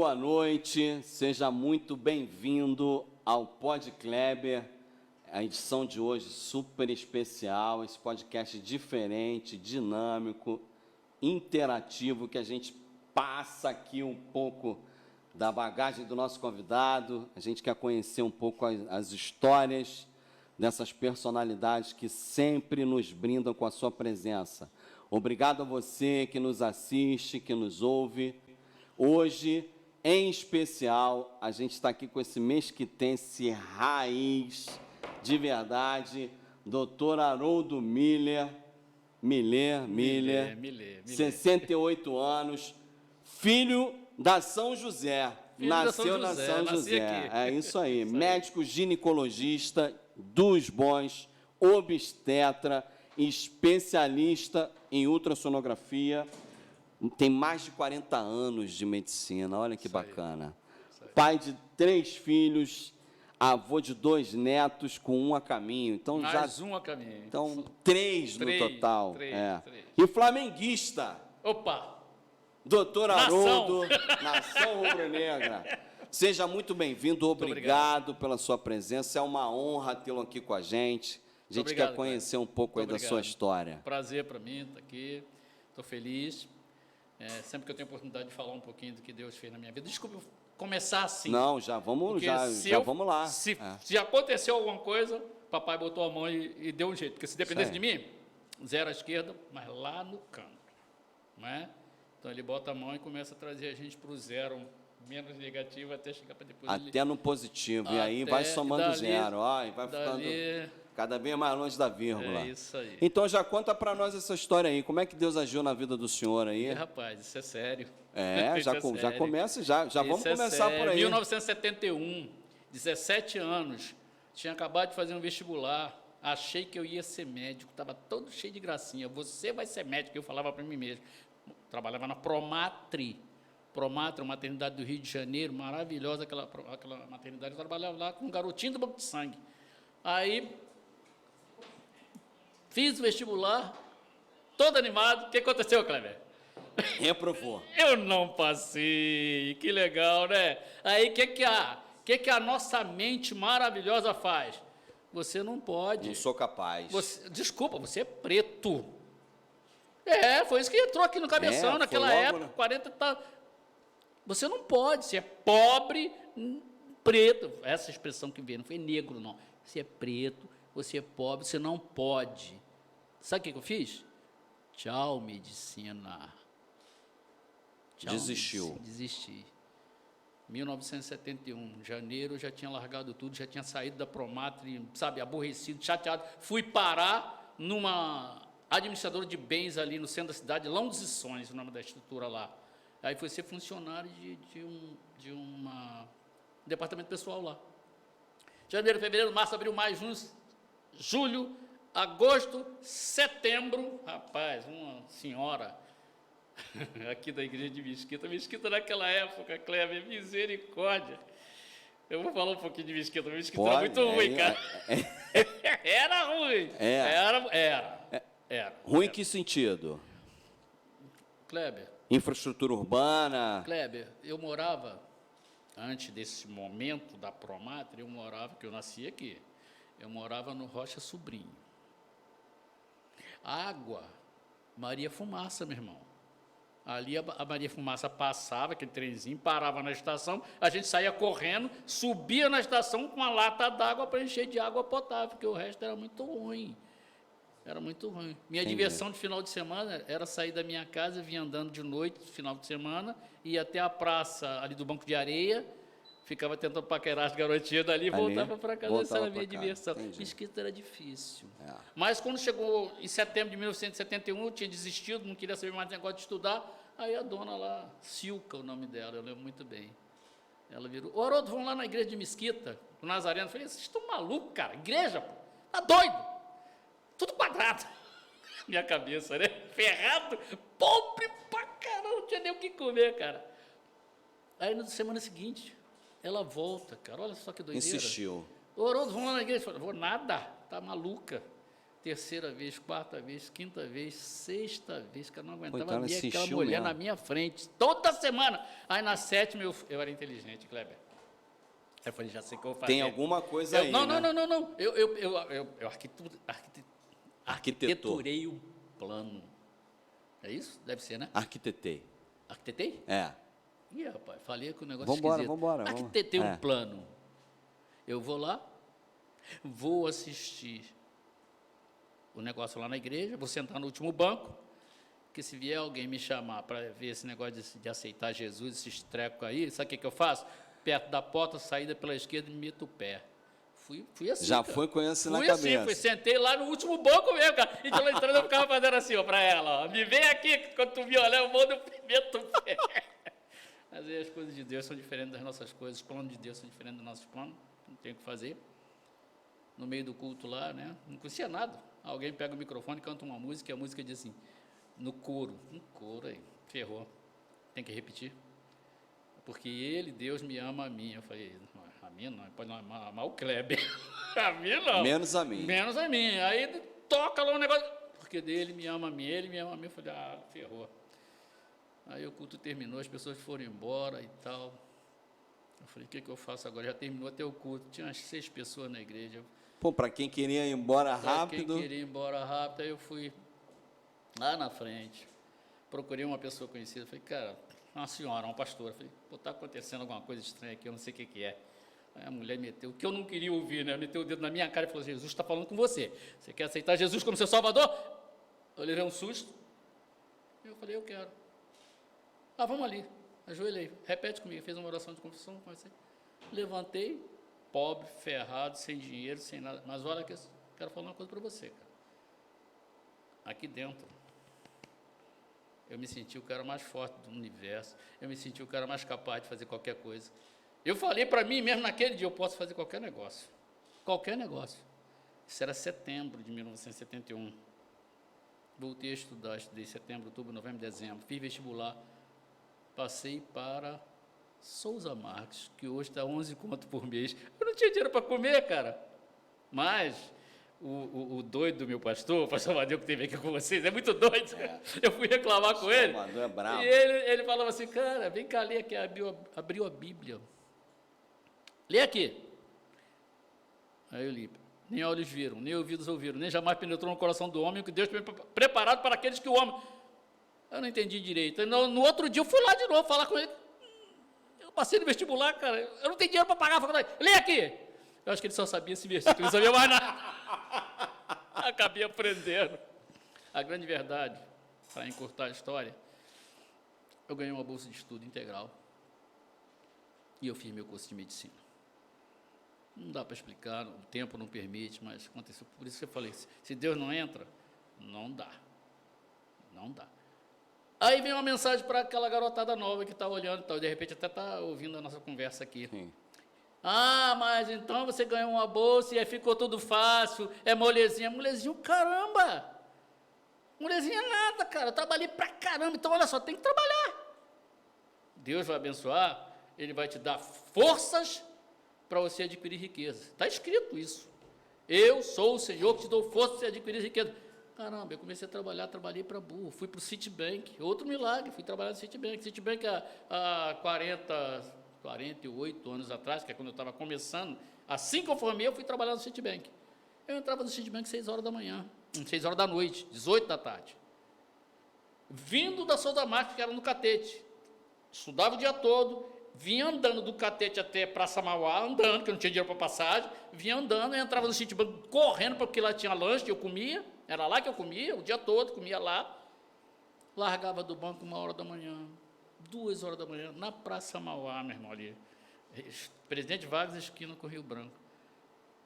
boa noite, seja muito bem-vindo ao Pod Kleber, a edição de hoje super especial, esse podcast diferente, dinâmico, interativo, que a gente passa aqui um pouco da bagagem do nosso convidado, a gente quer conhecer um pouco as histórias dessas personalidades que sempre nos brindam com a sua presença. Obrigado a você que nos assiste, que nos ouve. Hoje, em especial, a gente está aqui com esse mesquitense raiz, de verdade, Dr. Haroldo Miller, 68 anos, filho da São José, nasceu na São José, é isso aí, médico ginecologista dos bons, obstetra, especialista em ultrassonografia, tem mais de 40 anos de medicina, olha que bacana. Pai de 3 filhos, avô de 2 netos com 1 a caminho. Então, mais 1 a caminho. Então, 3 no total. Três. E flamenguista. Opa! Doutor Haroldo, Nação Rubro-Negra. Seja muito bem-vindo, obrigado pela sua presença. É uma honra tê-lo aqui com a gente. A gente quer conhecer um pouco aí da sua história. Prazer para mim estar aqui, estou feliz. Sempre que eu tenho oportunidade de falar um pouquinho do que Deus fez na minha vida. Desculpa eu começar assim. Não, já vamos lá. Se aconteceu alguma coisa, papai botou a mão e deu um jeito. Porque se dependesse de mim, 0 à esquerda, mas lá no canto. Não é? Então ele bota a mão e começa a trazer a gente para o 0, menos negativo, até chegar para depois. Até no positivo. E aí vai somando 0. E vai ficando cada vez mais longe da vírgula. É isso aí. Então já conta para nós essa história aí. Como é que Deus agiu na vida do senhor aí? Rapaz, isso é sério. Já começa, já vamos começar por aí. 1971, 17 anos, tinha acabado de fazer um vestibular, achei que eu ia ser médico, estava todo cheio de gracinha. Você vai ser médico, eu falava para mim mesmo. Trabalhava na Promatri, uma maternidade do Rio de Janeiro, maravilhosa aquela maternidade. Eu trabalhava lá com um garotinho do banco de sangue. Aí, fiz o vestibular, todo animado. O que aconteceu, Kleber? Reprovou. Eu não passei. Que legal, né? Aí, o que a nossa mente maravilhosa faz? Você não pode. Não sou capaz. Desculpa, você é preto. Foi isso que entrou aqui no cabeção, naquela época, 40 tá. Você não pode, você é pobre, preto. Essa expressão que veio, não foi negro, não. Você é preto, você é pobre, você não pode. Sabe o que eu fiz? Tchau, medicina. Tchau, desistiu. Desisti. 1971, janeiro, eu já tinha largado tudo, já tinha saído da Promatri, sabe, aborrecido, chateado. Fui parar numa administradora de bens ali no centro da cidade, Londres e Sonhos, o nome da estrutura lá. Aí fui ser funcionário de um departamento pessoal lá. Janeiro, fevereiro, março, abril, maio, junho, julho, agosto, setembro. Rapaz, uma senhora aqui da igreja de Mesquita naquela época, Kleber, misericórdia. Eu vou falar um pouquinho de Mesquita era muito ruim, cara. Era ruim. Era. Ruim em que sentido? Kleber. Infraestrutura urbana. Kleber, eu morava, antes desse momento da Promatri, que eu nasci aqui, eu morava no Rocha Sobrinho. Água, Maria Fumaça, meu irmão. Ali a Maria Fumaça passava, aquele trenzinho, parava na estação, a gente saía correndo, subia na estação com uma lata d'água para encher de água potável, porque o resto era muito ruim. Era muito ruim. Minha diversão de final de semana era sair da minha casa, vir andando de noite, final de semana, ia até a praça ali do Banco de Areia, ficava tentando paquerar as garotinhas dali e voltava para casa. Essa era a minha diversão. Mesquita era difícil. Mas quando chegou em setembro de 1971, eu tinha desistido, não queria saber mais negócio de estudar, aí a dona lá, Silca, o nome dela, eu lembro muito bem. Ela virou, ô Haroldo, vamos lá na igreja de Mesquita, o Nazareno. Eu falei, vocês estão malucos, cara? Igreja, pô? Tá doido? Tudo quadrado. Minha cabeça, né? Ferrado, pobre pra caramba, não tinha nem o que comer, cara. Aí na semana seguinte, ela volta, cara, olha só que doideira. Insistiu. Ô, Haroldo, vamos lá na igreja. Eu falei, vou nada, tá maluca. terceira vez, quarta vez, quinta vez, sexta vez, que eu não aguentava então ela ver aquela insistiu mulher mesmo. na minha frente, toda semana. Aí na sétima eu era inteligente, Kleber. Aí eu falei, já sei o que eu vou fazer. Tem alguma coisa aí, não, né? não. Eu Arquitetou. arquiteturei o plano. É isso? Deve ser, né? Arquitetei. Arquitetei? É. Ih, rapaz, falei que o negócio Vambora, esquisito. vambora. Arquitetei um É. plano. Eu vou lá, vou assistir o negócio lá na igreja, vou sentar no último banco, que se vier alguém me chamar para ver esse negócio de aceitar Jesus, esses trecos aí, sabe o que eu faço? Perto da porta, saída pela esquerda, me meto o pé. Fui assim, Já cara. foi com isso na Fui cabeça. assim, sentei lá no último banco mesmo, cara. E de lá entrando eu ficava fazendo assim, ó, para ela, ó. Me vem aqui, quando tu me olhar, eu mando o meto o pé. Mas aí as coisas de Deus são diferentes das nossas coisas, os planos de Deus são diferentes dos nossos planos, não tem o que fazer. No meio do culto lá, né, não conhecia nada. Alguém pega o microfone, canta uma música, e a música diz assim, no coro aí, ferrou, tem que repetir. Porque ele, Deus, me ama a mim. Eu falei, a mim não, pode não amar o Kleber. A mim não. Menos a mim. Menos a mim. Aí toca lá um negócio, porque dele me ama a mim, ele me ama a mim. Eu falei, ferrou. Aí o culto terminou, as pessoas foram embora e tal. Eu falei, o que eu faço agora? Já terminou até o culto, tinha umas 6 pessoas na igreja. Pô, para quem queria ir embora Pra rápido. quem queria ir embora rápido, aí eu fui lá na frente, procurei uma pessoa conhecida, falei, cara, uma senhora, uma pastora, falei, pô, tá acontecendo alguma coisa estranha aqui, eu não sei o que é. Aí a mulher meteu, o que eu não queria ouvir, né? Meteu o dedo na minha cara e falou, Jesus está falando com você. Você quer aceitar Jesus como seu Salvador? Eu levei um susto. Eu falei, eu quero. Vamos ali. Ajoelhei. Repete comigo. Fez uma oração de confissão. Comecei. Levantei, pobre, ferrado, sem dinheiro, sem nada. Mas olha que eu quero falar uma coisa para você, cara. Aqui dentro, eu me senti o cara mais forte do universo. Eu me senti o cara mais capaz de fazer qualquer coisa. Eu falei para mim mesmo naquele dia, eu posso fazer qualquer negócio. Qualquer negócio. Isso era setembro de 1971. Voltei a estudar, estudei setembro, outubro, novembro, dezembro. Fiz vestibular. Passei para Souza Marques, que hoje está 11 conto por mês. Eu não tinha dinheiro para comer, cara. Mas o doido do meu pastor, o pastor Amadeu, que teve aqui com vocês, é muito doido. É. Eu fui reclamar com ele. É bravo. E ele falava assim, cara, vem cá, lê aqui. Abriu a Bíblia. Lê aqui. Aí eu li. Nem olhos viram, nem ouvidos ouviram, nem jamais penetrou no coração do homem o que Deus tem preparado para aqueles que o amam. Eu não entendi direito. No outro dia eu fui lá de novo falar com ele. Eu passei no vestibular, cara. Eu não tenho dinheiro para pagar a faculdade. Lê aqui. Eu acho que ele só sabia esse versículo, não sabia mais nada. Acabei aprendendo. A grande verdade, para encurtar a história, eu ganhei uma bolsa de estudo integral. E eu fiz meu curso de medicina. Não dá para explicar, o tempo não permite, mas aconteceu. Por isso que eu falei, se Deus não entra, não dá. Não dá. Aí vem uma mensagem para aquela garotada nova que está olhando, de repente até está ouvindo a nossa conversa aqui. Sim. Mas então você ganhou uma bolsa e aí ficou tudo fácil, é molezinha. Molezinho, caramba! Molezinha nada, cara, eu trabalhei pra caramba, então olha só, tem que trabalhar. Deus vai abençoar, Ele vai te dar forças para você adquirir riqueza. Está escrito isso. Eu sou o Senhor que te dou força para você adquirir riqueza. Caramba, eu comecei a trabalhar, trabalhei para burro, fui para o Citibank, outro milagre, fui trabalhar no Citibank. Citibank há 48 anos atrás, que é quando eu estava começando, assim que eu formei, eu fui trabalhar no Citibank. Eu entrava no Citibank 6 horas da manhã, 6 horas da noite, 18 da tarde. Vindo da Souza Marques, que era no Catete, estudava o dia todo, vinha andando do Catete até Praça Mauá, andando, porque eu não tinha dinheiro para passagem, vinha andando, eu entrava no Citibank correndo, porque lá tinha lanche, eu comia, era lá que eu comia, o dia todo, comia lá, largava do banco 1 hora da manhã, 2 horas da manhã, na Praça Mauá, meu irmão, ali, Presidente Vargas, esquina com o Rio Branco,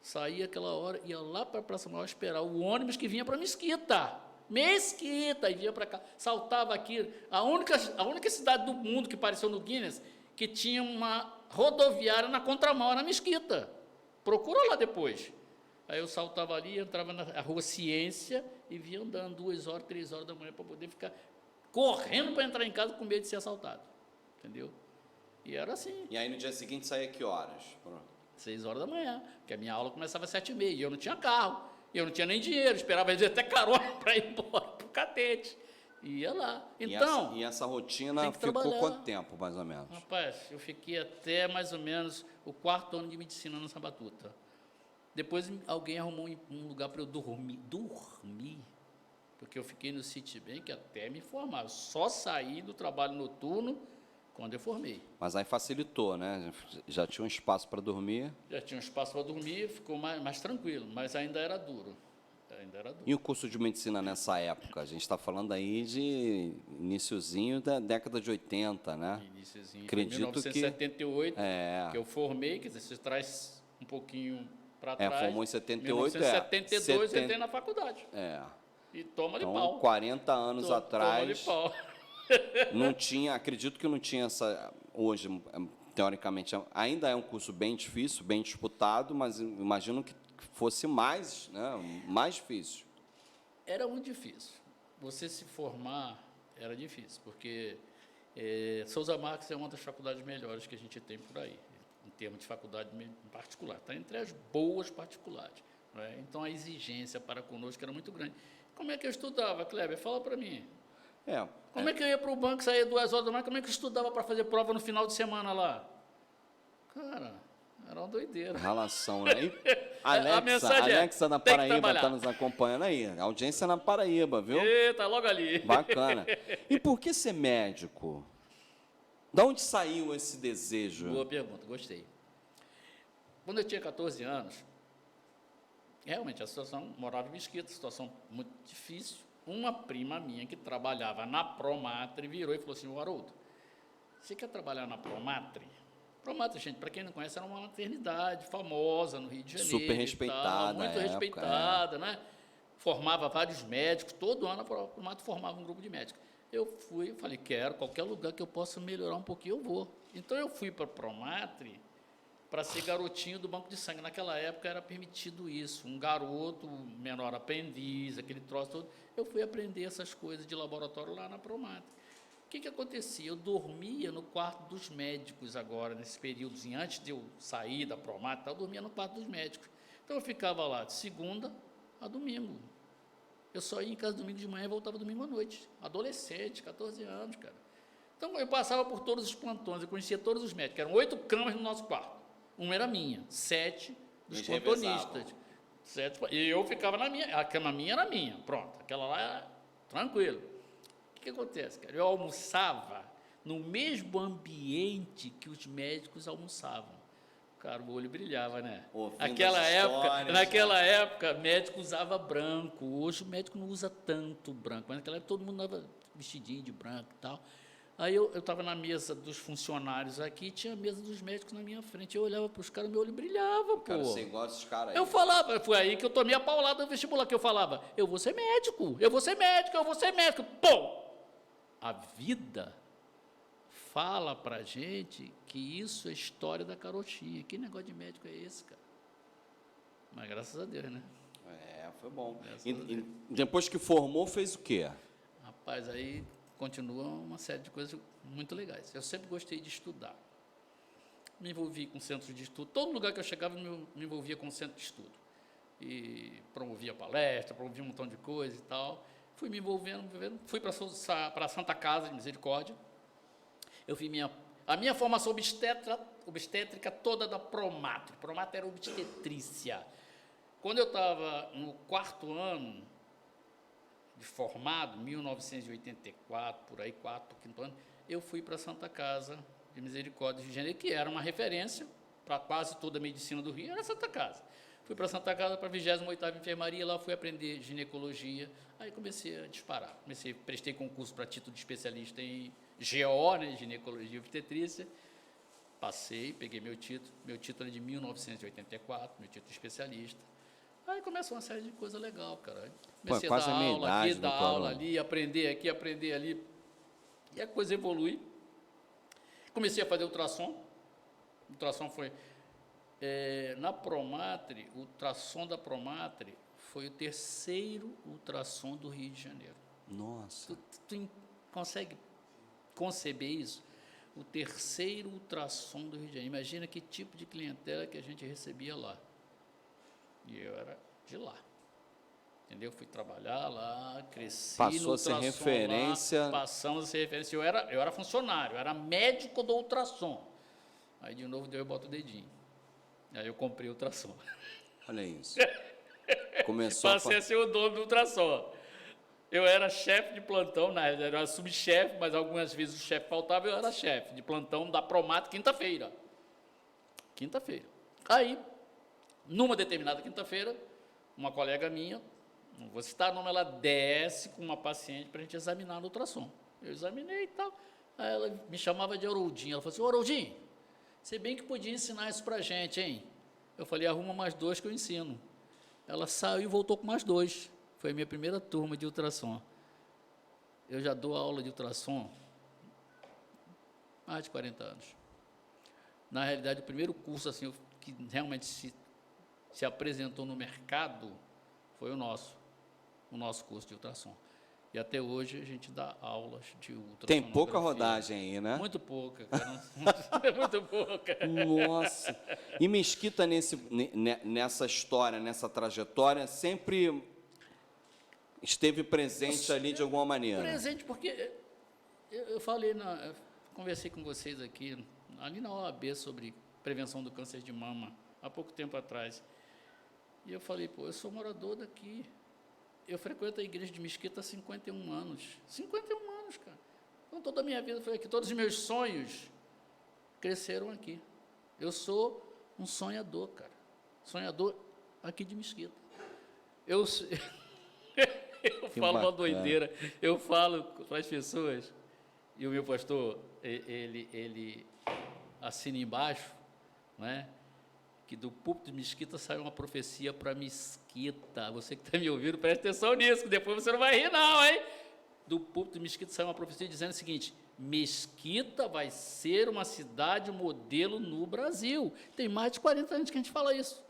saía aquela hora, ia lá para a Praça Mauá esperar o ônibus que vinha para Mesquita, e vinha para cá, saltava aqui, a única cidade do mundo que apareceu no Guinness, que tinha uma rodoviária na contramão, era Mesquita, procura lá depois. Aí eu saltava ali, entrava na Rua Ciência e vinha andando 2 horas, 3 horas da manhã para poder ficar correndo para entrar em casa com medo de ser assaltado, entendeu? E era assim. E aí no dia seguinte saía que horas? 6 horas da manhã, porque a minha aula começava às 7h30, e eu não tinha carro. E eu não tinha nem dinheiro, esperava às vezes até carona para ir embora para o cadete. Ia lá. Então, E essa rotina tem que ficou trabalhar. quanto tempo, mais ou menos? Rapaz, eu fiquei até mais ou menos o 4º ano de medicina na Batuta. Depois alguém arrumou um lugar para eu dormir, porque eu fiquei no Citibank até me formar. Eu só saí do trabalho noturno quando eu formei. Mas aí facilitou, né? Já tinha um espaço para dormir. Já tinha um espaço para dormir, ficou mais tranquilo, mas ainda era duro. E o curso de medicina nessa época? A gente está falando aí de iniciozinho da década de 80, né? Iniciozinho, acredito 1978, que eu formei, quer dizer, você traz um pouquinho para trás. Formou em 78, 1972 eu entrei na faculdade. E toma de então, pau. 40 anos atrás. Toma de pau. Não tinha, acredito que não tinha essa. Hoje, teoricamente, ainda é um curso bem difícil, bem disputado, mas imagino que fosse mais, né, mais difícil. Era muito difícil. Você se formar era difícil, porque Souza Marques é uma das faculdades melhores que a gente tem por aí, em termos de faculdade em particular. Está entre as boas particulares. Né? Então, a exigência para conosco era muito grande. Como é que eu estudava, Kleber? Fala para mim. Como é que eu ia para o banco, saía 2 horas da manhã, como é que eu estudava para fazer prova no final de semana lá? Cara, era uma doideira. Relação, né? Alexa na Paraíba está nos acompanhando aí. Audiência na Paraíba, viu? Eita, logo ali. Bacana. E por que ser médico? De onde saiu esse desejo? Boa pergunta, gostei. Quando eu tinha 14 anos, realmente a situação, morava em Mesquita, situação muito difícil. Uma prima minha que trabalhava na Promatre virou e falou assim: Haroldo, você quer trabalhar na Promatre? Promatre, gente, para quem não conhece, era uma maternidade famosa no Rio de Janeiro. Super respeitada. Muito respeitada, né? Formava vários médicos, todo ano a Promatre formava um grupo de médicos. Eu fui, falei, qualquer lugar que eu possa melhorar um pouquinho, eu vou. Então eu fui para a Promatre para ser garotinho do banco de sangue. Naquela época era permitido isso, um garoto, menor aprendiz, aquele troço todo. Eu fui aprender essas coisas de laboratório lá na Promatre. O que acontecia? Eu dormia no quarto dos médicos agora, nesse períodozinho, antes de eu sair da Promatre, eu dormia no quarto dos médicos. Então eu ficava lá de segunda a domingo. Eu só ia em casa domingo de manhã e voltava domingo à noite. Adolescente, 14 anos, cara. Então eu passava por todos os plantões, eu conhecia todos os médicos. Eram 8 camas no nosso quarto. Uma era minha, 7 dos plantonistas. 7, e eu ficava na minha, a cama minha era minha, pronto. Aquela lá era tranquilo. O que acontece, cara? Eu almoçava no mesmo ambiente que os médicos almoçavam. Cara, o olho brilhava, né? Naquela época, médico usava branco. Hoje o médico não usa tanto branco, mas naquela época todo mundo andava vestidinho de branco e tal. Aí eu estava na mesa dos funcionários aqui, tinha a mesa dos médicos na minha frente. Eu olhava para os caras, meu olho brilhava, pô. Cara, você gosta desses caras aí. Eu falava, foi aí que eu tomei a paulada do vestibular, que eu falava, eu vou ser médico, eu vou ser médico, eu vou ser médico. Pô! A vida fala pra gente que isso é história da carochinha. Que negócio de médico é esse, cara? Mas graças a Deus, né? Foi bom. E depois que formou, fez o quê? Rapaz, aí continua uma série de coisas muito legais. Eu sempre gostei de estudar. Me envolvi com centros de estudo. Todo lugar que eu chegava, me envolvia com centro de estudo. E promovia palestra, promovia um montão de coisa e tal. Fui me envolvendo. Fui para a Santa Casa de Misericórdia. Eu fiz a minha formação obstétrica toda da Promatre. Promatre era obstetrícia. Quando eu estava no 4º ano de formado, 1984, por aí, 4º, 5º ano, eu fui para a Santa Casa de Misericórdia de Janeiro, que era uma referência para quase toda a medicina do Rio, era a Santa Casa. Fui para a Santa Casa, para a 28ª Enfermaria, lá fui aprender ginecologia, aí comecei a disparar. Prestei concurso para título de especialista em GO, né, ginecologia e obstetrícia, passei, peguei meu título é de 1984, meu título de especialista. Aí começou uma série de coisas legais, cara. Comecei a dar aula aqui, dar aula ali, aprender aqui, aprender ali. E a coisa evolui. Comecei a fazer ultrassom. O ultrassom foi... na Promatre, o ultrassom da Promatre foi o 3º ultrassom do Rio de Janeiro. Nossa. Tu consegue conceber isso? O 3º ultrassom do Rio de Janeiro. Imagina que tipo de clientela que a gente recebia lá. E eu era de lá. Entendeu? Fui trabalhar lá, cresci Passou no a ser ultrassom referência. lá, passamos a ser referência. Eu era funcionário, eu era médico do ultrassom. Aí, de novo, eu boto o dedinho. Aí eu comprei o ultrassom. Olha isso. Começou Passei a ser o dono do ultrassom. Eu era chefe de plantão, na realidade, eu era subchefe, mas algumas vezes o chefe faltava, eu era chefe de plantão da Promato, quinta-feira. Quinta-feira. Aí, numa determinada quinta-feira, uma colega minha, não vou citar o nome, ela desce com uma paciente para a gente examinar no ultrassom. Eu examinei e tal. Aí ela me chamava de Haroldinho. Ela falou assim, ô Haroldinho, você bem que podia ensinar isso para a gente, hein? Eu falei, arruma mais 2 que eu ensino. Ela saiu e voltou com mais 2. Foi a minha primeira turma de ultrassom. Eu já dou aula de ultrassom há mais de 40 anos. Na realidade, o primeiro curso assim, que realmente se apresentou no mercado foi o nosso curso de ultrassom. E até hoje a gente dá aulas de ultrassonografia. Tem pouca rodagem aí, né? Muito pouca, cara. Muito pouca. Nossa. E Mesquita, nessa história, nessa trajetória, sempre esteve presente ali de alguma maneira? Presente, porque eu falei, eu conversei com vocês aqui, ali na OAB, sobre prevenção do câncer de mama, há pouco tempo atrás. E eu falei, pô, eu sou morador daqui. Eu frequento a igreja de Mesquita há 51 anos. 51 anos, cara. Então, toda a minha vida foi aqui. Todos os meus sonhos cresceram aqui. Eu sou um sonhador, cara. Sonhador aqui de Mesquita. Eu falo uma doideira. Eu falo para as pessoas, e o meu pastor, ele assina embaixo, né? Que do púlpito de Mesquita sai uma profecia para Mesquita. Você que está me ouvindo, preste atenção nisso, que depois você não vai rir não, hein? Do púlpito de Mesquita sai uma profecia dizendo o seguinte, Mesquita vai ser uma cidade modelo no Brasil. Tem mais de 40 anos que a gente fala isso.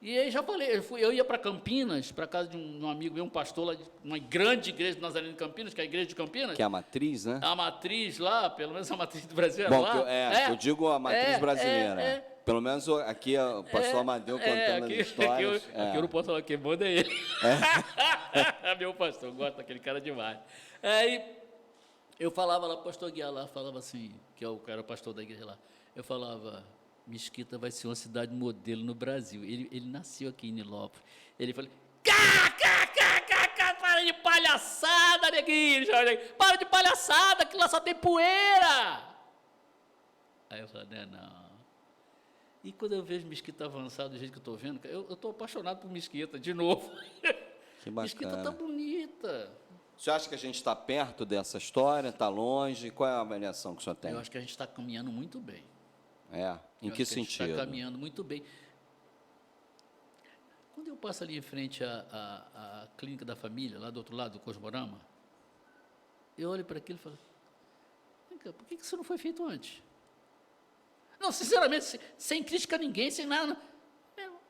E aí já falei, eu ia para Campinas, para casa de um amigo meu, um pastor lá, de uma grande igreja de Nazareno de Campinas, que é a igreja de Campinas. Que é a matriz, né? A matriz lá, pelo menos a matriz do Brasil Bom, lá. eu digo a matriz brasileira. Pelo menos aqui o pastor Amadeu contando aqui, as histórias. Aqui eu não posso falar que manda ele. Meu pastor, eu gosto daquele cara demais. Aí eu falava lá, o pastor Guiar lá, falava assim, que era o pastor da igreja lá, eu falava, Mesquita vai ser uma cidade modelo no Brasil. Ele nasceu aqui em Nilópolis. Ele falou, para de palhaçada, neguinho, para de palhaçada, que lá só tem poeira. Aí eu falei, não. E quando eu vejo Mesquita avançado do jeito que eu estou vendo, eu estou apaixonado por Mesquita, de novo. Que bacana. Mesquita está bonita. Você acha que a gente está perto dessa história, está longe? Qual é a avaliação que o senhor tem? Eu acho que a gente está caminhando muito bem. Em que sentido? A gente está caminhando muito bem. Quando eu passo ali em frente à clínica da família, lá do outro lado, do Cosmorama, eu olho para aquilo e falo, por que isso não foi feito antes? Não, sinceramente, sem crítica a ninguém, sem nada.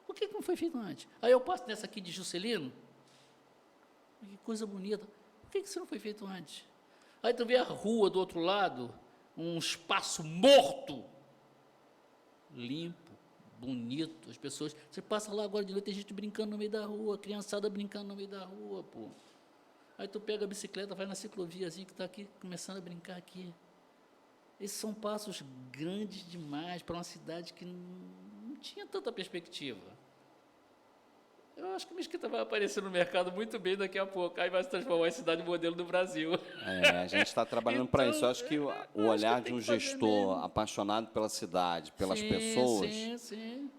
Por que não foi feito antes? Aí eu passo nessa aqui de Juscelino, que coisa bonita. Por que isso não foi feito antes? Aí tu vê a rua do outro lado, um espaço morto, limpo, bonito, as pessoas... Você passa lá agora de noite, tem gente brincando no meio da rua, criançada brincando no meio da rua, pô. Aí tu pega a bicicleta, vai na cicloviazinha que está aqui, começando a brincar aqui. Esses são passos grandes demais para uma cidade que não tinha tanta perspectiva. Eu acho que Mesquita vai aparecer no mercado muito bem daqui a pouco, aí vai se transformar em cidade modelo do Brasil. A gente está trabalhando para isso. Eu acho que o olhar de um gestor apaixonado pela cidade, pelas pessoas,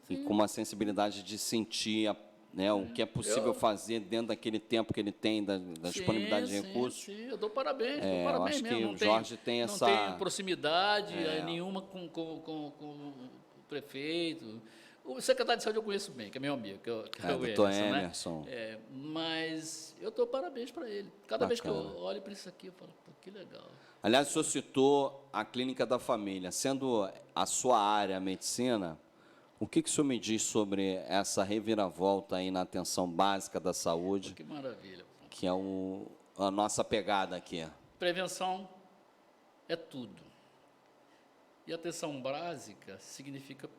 e com uma sensibilidade de sentir o que é possível fazer dentro daquele tempo que ele tem, da disponibilidade de recursos. Sim, eu dou parabéns, eu acho mesmo. que o Jorge tem essa... Não tem proximidade nenhuma com o prefeito. O secretário de saúde eu conheço bem, que é meu amigo, que é o doutor Emerson. Né? Mas eu dou parabéns para ele. Cada vez que eu olho para isso aqui, eu falo, pô, que legal. Aliás, o senhor citou a Clínica da Família. Sendo a sua área, a medicina, o que o senhor me diz sobre essa reviravolta aí na atenção básica da saúde? Que maravilha. Que é a nossa pegada aqui. Prevenção é tudo. E atenção básica significa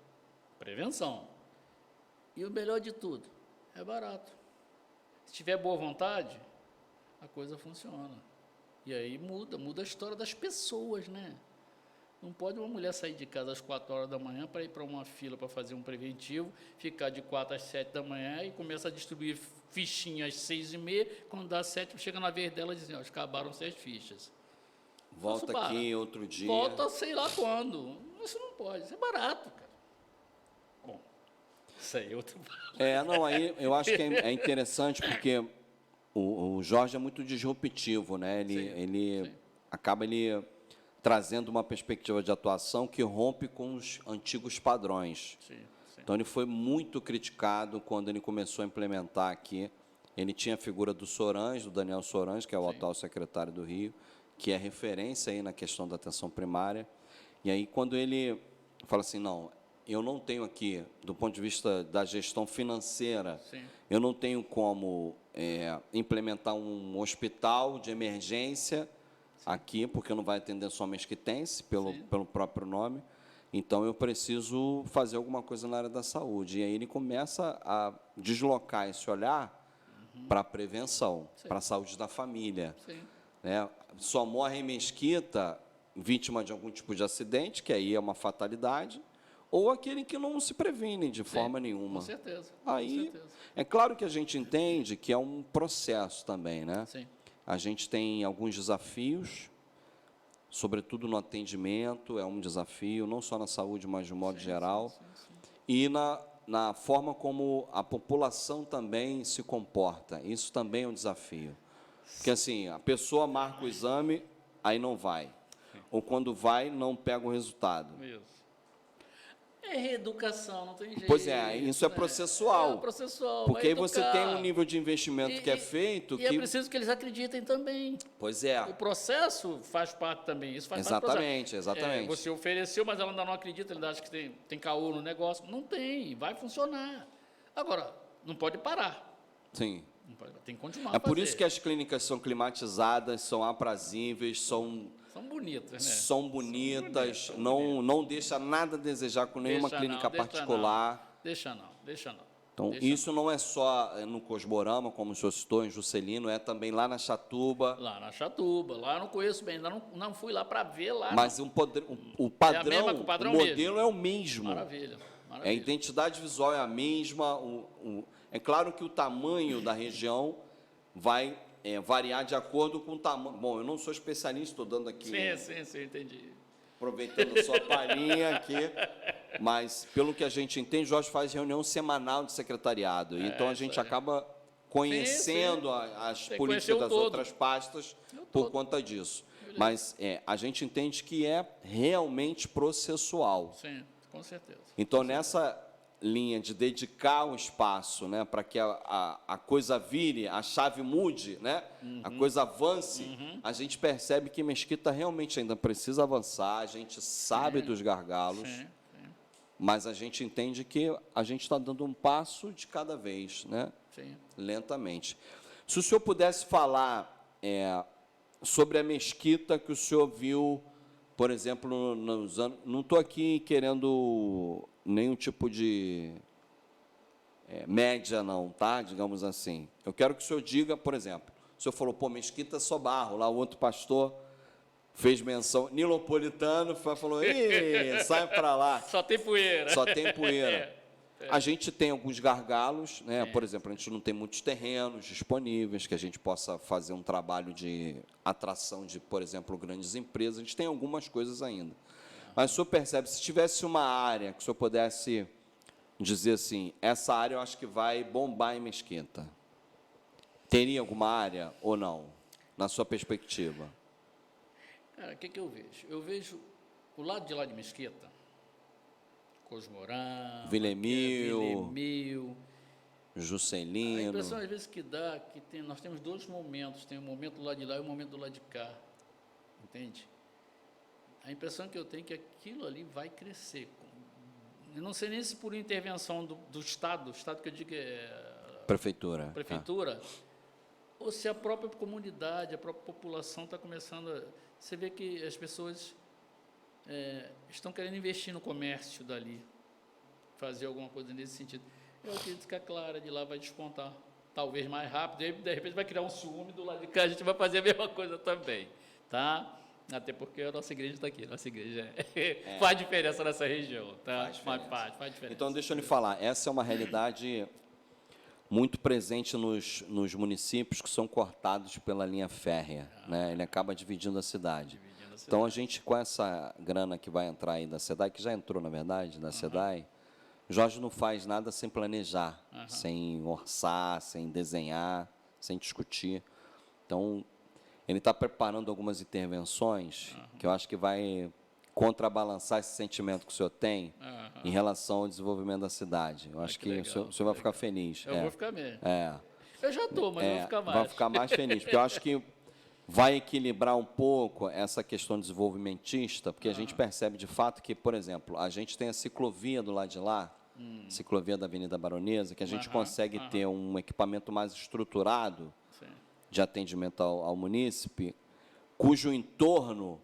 prevenção. E o melhor de tudo, é barato. Se tiver boa vontade, a coisa funciona. E aí muda a história das pessoas, né? Não pode uma mulher sair de casa às 4 horas da manhã para ir para uma fila para fazer um preventivo, ficar de 4 às 7 da manhã e começa a distribuir fichinhas às 6h30, quando dá 7, chega na vez dela e diz, acabaram 6 fichas. Volta aqui outro dia. Volta sei lá quando. Isso não pode, isso é barato, cara. Bom, isso aí é outro... Não, aí eu acho que é interessante porque o Jorge é muito disruptivo, né? Ele acaba trazendo uma perspectiva de atuação que rompe com os antigos padrões. Sim. Então, ele foi muito criticado quando ele começou a implementar aqui. Ele tinha a figura do Sorange, do Daniel Sorange, que é o atual secretário do Rio, que é referência aí na questão da atenção primária. E aí, quando ele fala assim, não, eu não tenho aqui, do ponto de vista da gestão financeira, eu não tenho como implementar um hospital de emergência aqui, porque não vai atender só mesquitense, pelo próprio nome. Então, eu preciso fazer alguma coisa na área da saúde. E aí ele começa a deslocar esse olhar para a prevenção, para a saúde da família. Né? Só morre em Mesquita vítima de algum tipo de acidente, que aí é uma fatalidade, ou aquele que não se previne de forma nenhuma. Com certeza. Aí, é claro que a gente entende que é um processo também, né? Sim. A gente tem alguns desafios, sobretudo no atendimento, é um desafio, não só na saúde, mas de um modo geral, e na forma como a população também se comporta. Isso também é um desafio. Porque, assim, a pessoa marca o exame, aí não vai. Ou, quando vai, não pega o resultado. Isso. É reeducação, não tem jeito. Pois é, isso é processual. É processual. Porque aí você tem um nível de investimento que é feito... E é preciso que eles acreditem também. Pois é. O processo faz parte também. Isso faz parte do processo. Exatamente. Você ofereceu, mas ela ainda não acredita, ela acha que tem caô no negócio. Não tem, vai funcionar. Agora, não pode parar. Sim. Tem que continuar É por isso que as clínicas são climatizadas, são aprazíveis, são bonitas, né? São bonitas, não deixa nada a desejar com nenhuma clínica particular. Deixa não. Então, isso não é só no Cosmorama, como o senhor citou, em Juscelino, é também lá na Chatuba. Lá eu não conheço bem, ainda não fui lá para ver lá. Mas o padrão, o modelo é o mesmo. Maravilha. A identidade visual é a mesma. É claro que o tamanho da região vai variar de acordo com o tamanho. Bom, eu não sou especialista, estou dando aqui... Sim, entendi. Aproveitando a sua palhinha aqui, mas, pelo que a gente entende, o Jorge faz reunião semanal de secretariado. Então, a gente acaba conhecendo as políticas das outras pastas por conta disso. Mas a gente entende que é realmente processual. Sim, com certeza. Então, nessa linha de dedicar um espaço, né, para que a coisa vire, a chave mude, né, a coisa avance, a gente percebe que Mesquita realmente ainda precisa avançar, a gente sabe dos gargalos, mas a gente entende que a gente está dando um passo de cada vez, né, lentamente. Se o senhor pudesse falar sobre a Mesquita que o senhor viu, por exemplo, nos anos... Não estou aqui querendo nenhum tipo de média, não, tá? Digamos assim. Eu quero que o senhor diga, por exemplo, o senhor falou, Mesquita só barro, lá o outro pastor fez menção, Nilopolitano, falou, sai para lá. Só tem poeira. Só tem poeira. A gente tem alguns gargalos, né? Por exemplo, a gente não tem muitos terrenos disponíveis que a gente possa fazer um trabalho de atração de, por exemplo, grandes empresas. A gente tem algumas coisas ainda. Mas o senhor percebe, se tivesse uma área que o senhor pudesse dizer assim, essa área eu acho que vai bombar em Mesquita, teria alguma área ou não, na sua perspectiva? Cara, o que eu vejo? Eu vejo o lado de lá de Mesquita, Cosmorama, Vilemil, Juscelino. A impressão, às vezes, que dá que nós temos dois momentos, tem o momento do lado de lá e o momento do lado de cá, entende? A impressão que eu tenho é que aquilo ali vai crescer. Eu não sei nem se por intervenção do Estado, o Estado que eu digo é... Prefeitura. Ou se a própria comunidade, a própria população está começando a... Você vê que as pessoas estão querendo investir no comércio dali, fazer alguma coisa nesse sentido. Eu acredito que a Clara de lá vai despontar. talvez mais rápido, e de repente vai criar um ciúme do lado de cá, a gente vai fazer a mesma coisa também, tá? Até porque a nossa igreja está aqui, nossa igreja faz diferença nessa região, tá? Faz diferença. Então, deixa eu lhe falar, essa é uma realidade muito presente nos municípios que são cortados pela linha férrea, né? Ele acaba dividindo a cidade. Então, a gente, com essa grana que vai entrar aí da SEDAI, que já entrou, na verdade, da SEDAI, Jorge não faz nada sem planejar, sem orçar, sem desenhar, sem discutir. Então, ele está preparando algumas intervenções que eu acho que vai contrabalançar esse sentimento que o senhor tem em relação ao desenvolvimento da cidade. Eu acho que legal, o senhor vai ficar feliz. Eu vou ficar mesmo. É. Eu já estou, mas eu vou ficar mais. Vai ficar mais feliz, porque eu acho que vai equilibrar um pouco essa questão desenvolvimentista, porque a gente percebe de fato que, por exemplo, a gente tem a ciclovia do lado de lá, ciclovia da Avenida Baronesa, que a gente consegue ter um equipamento mais estruturado de atendimento ao munícipe, cujo entorno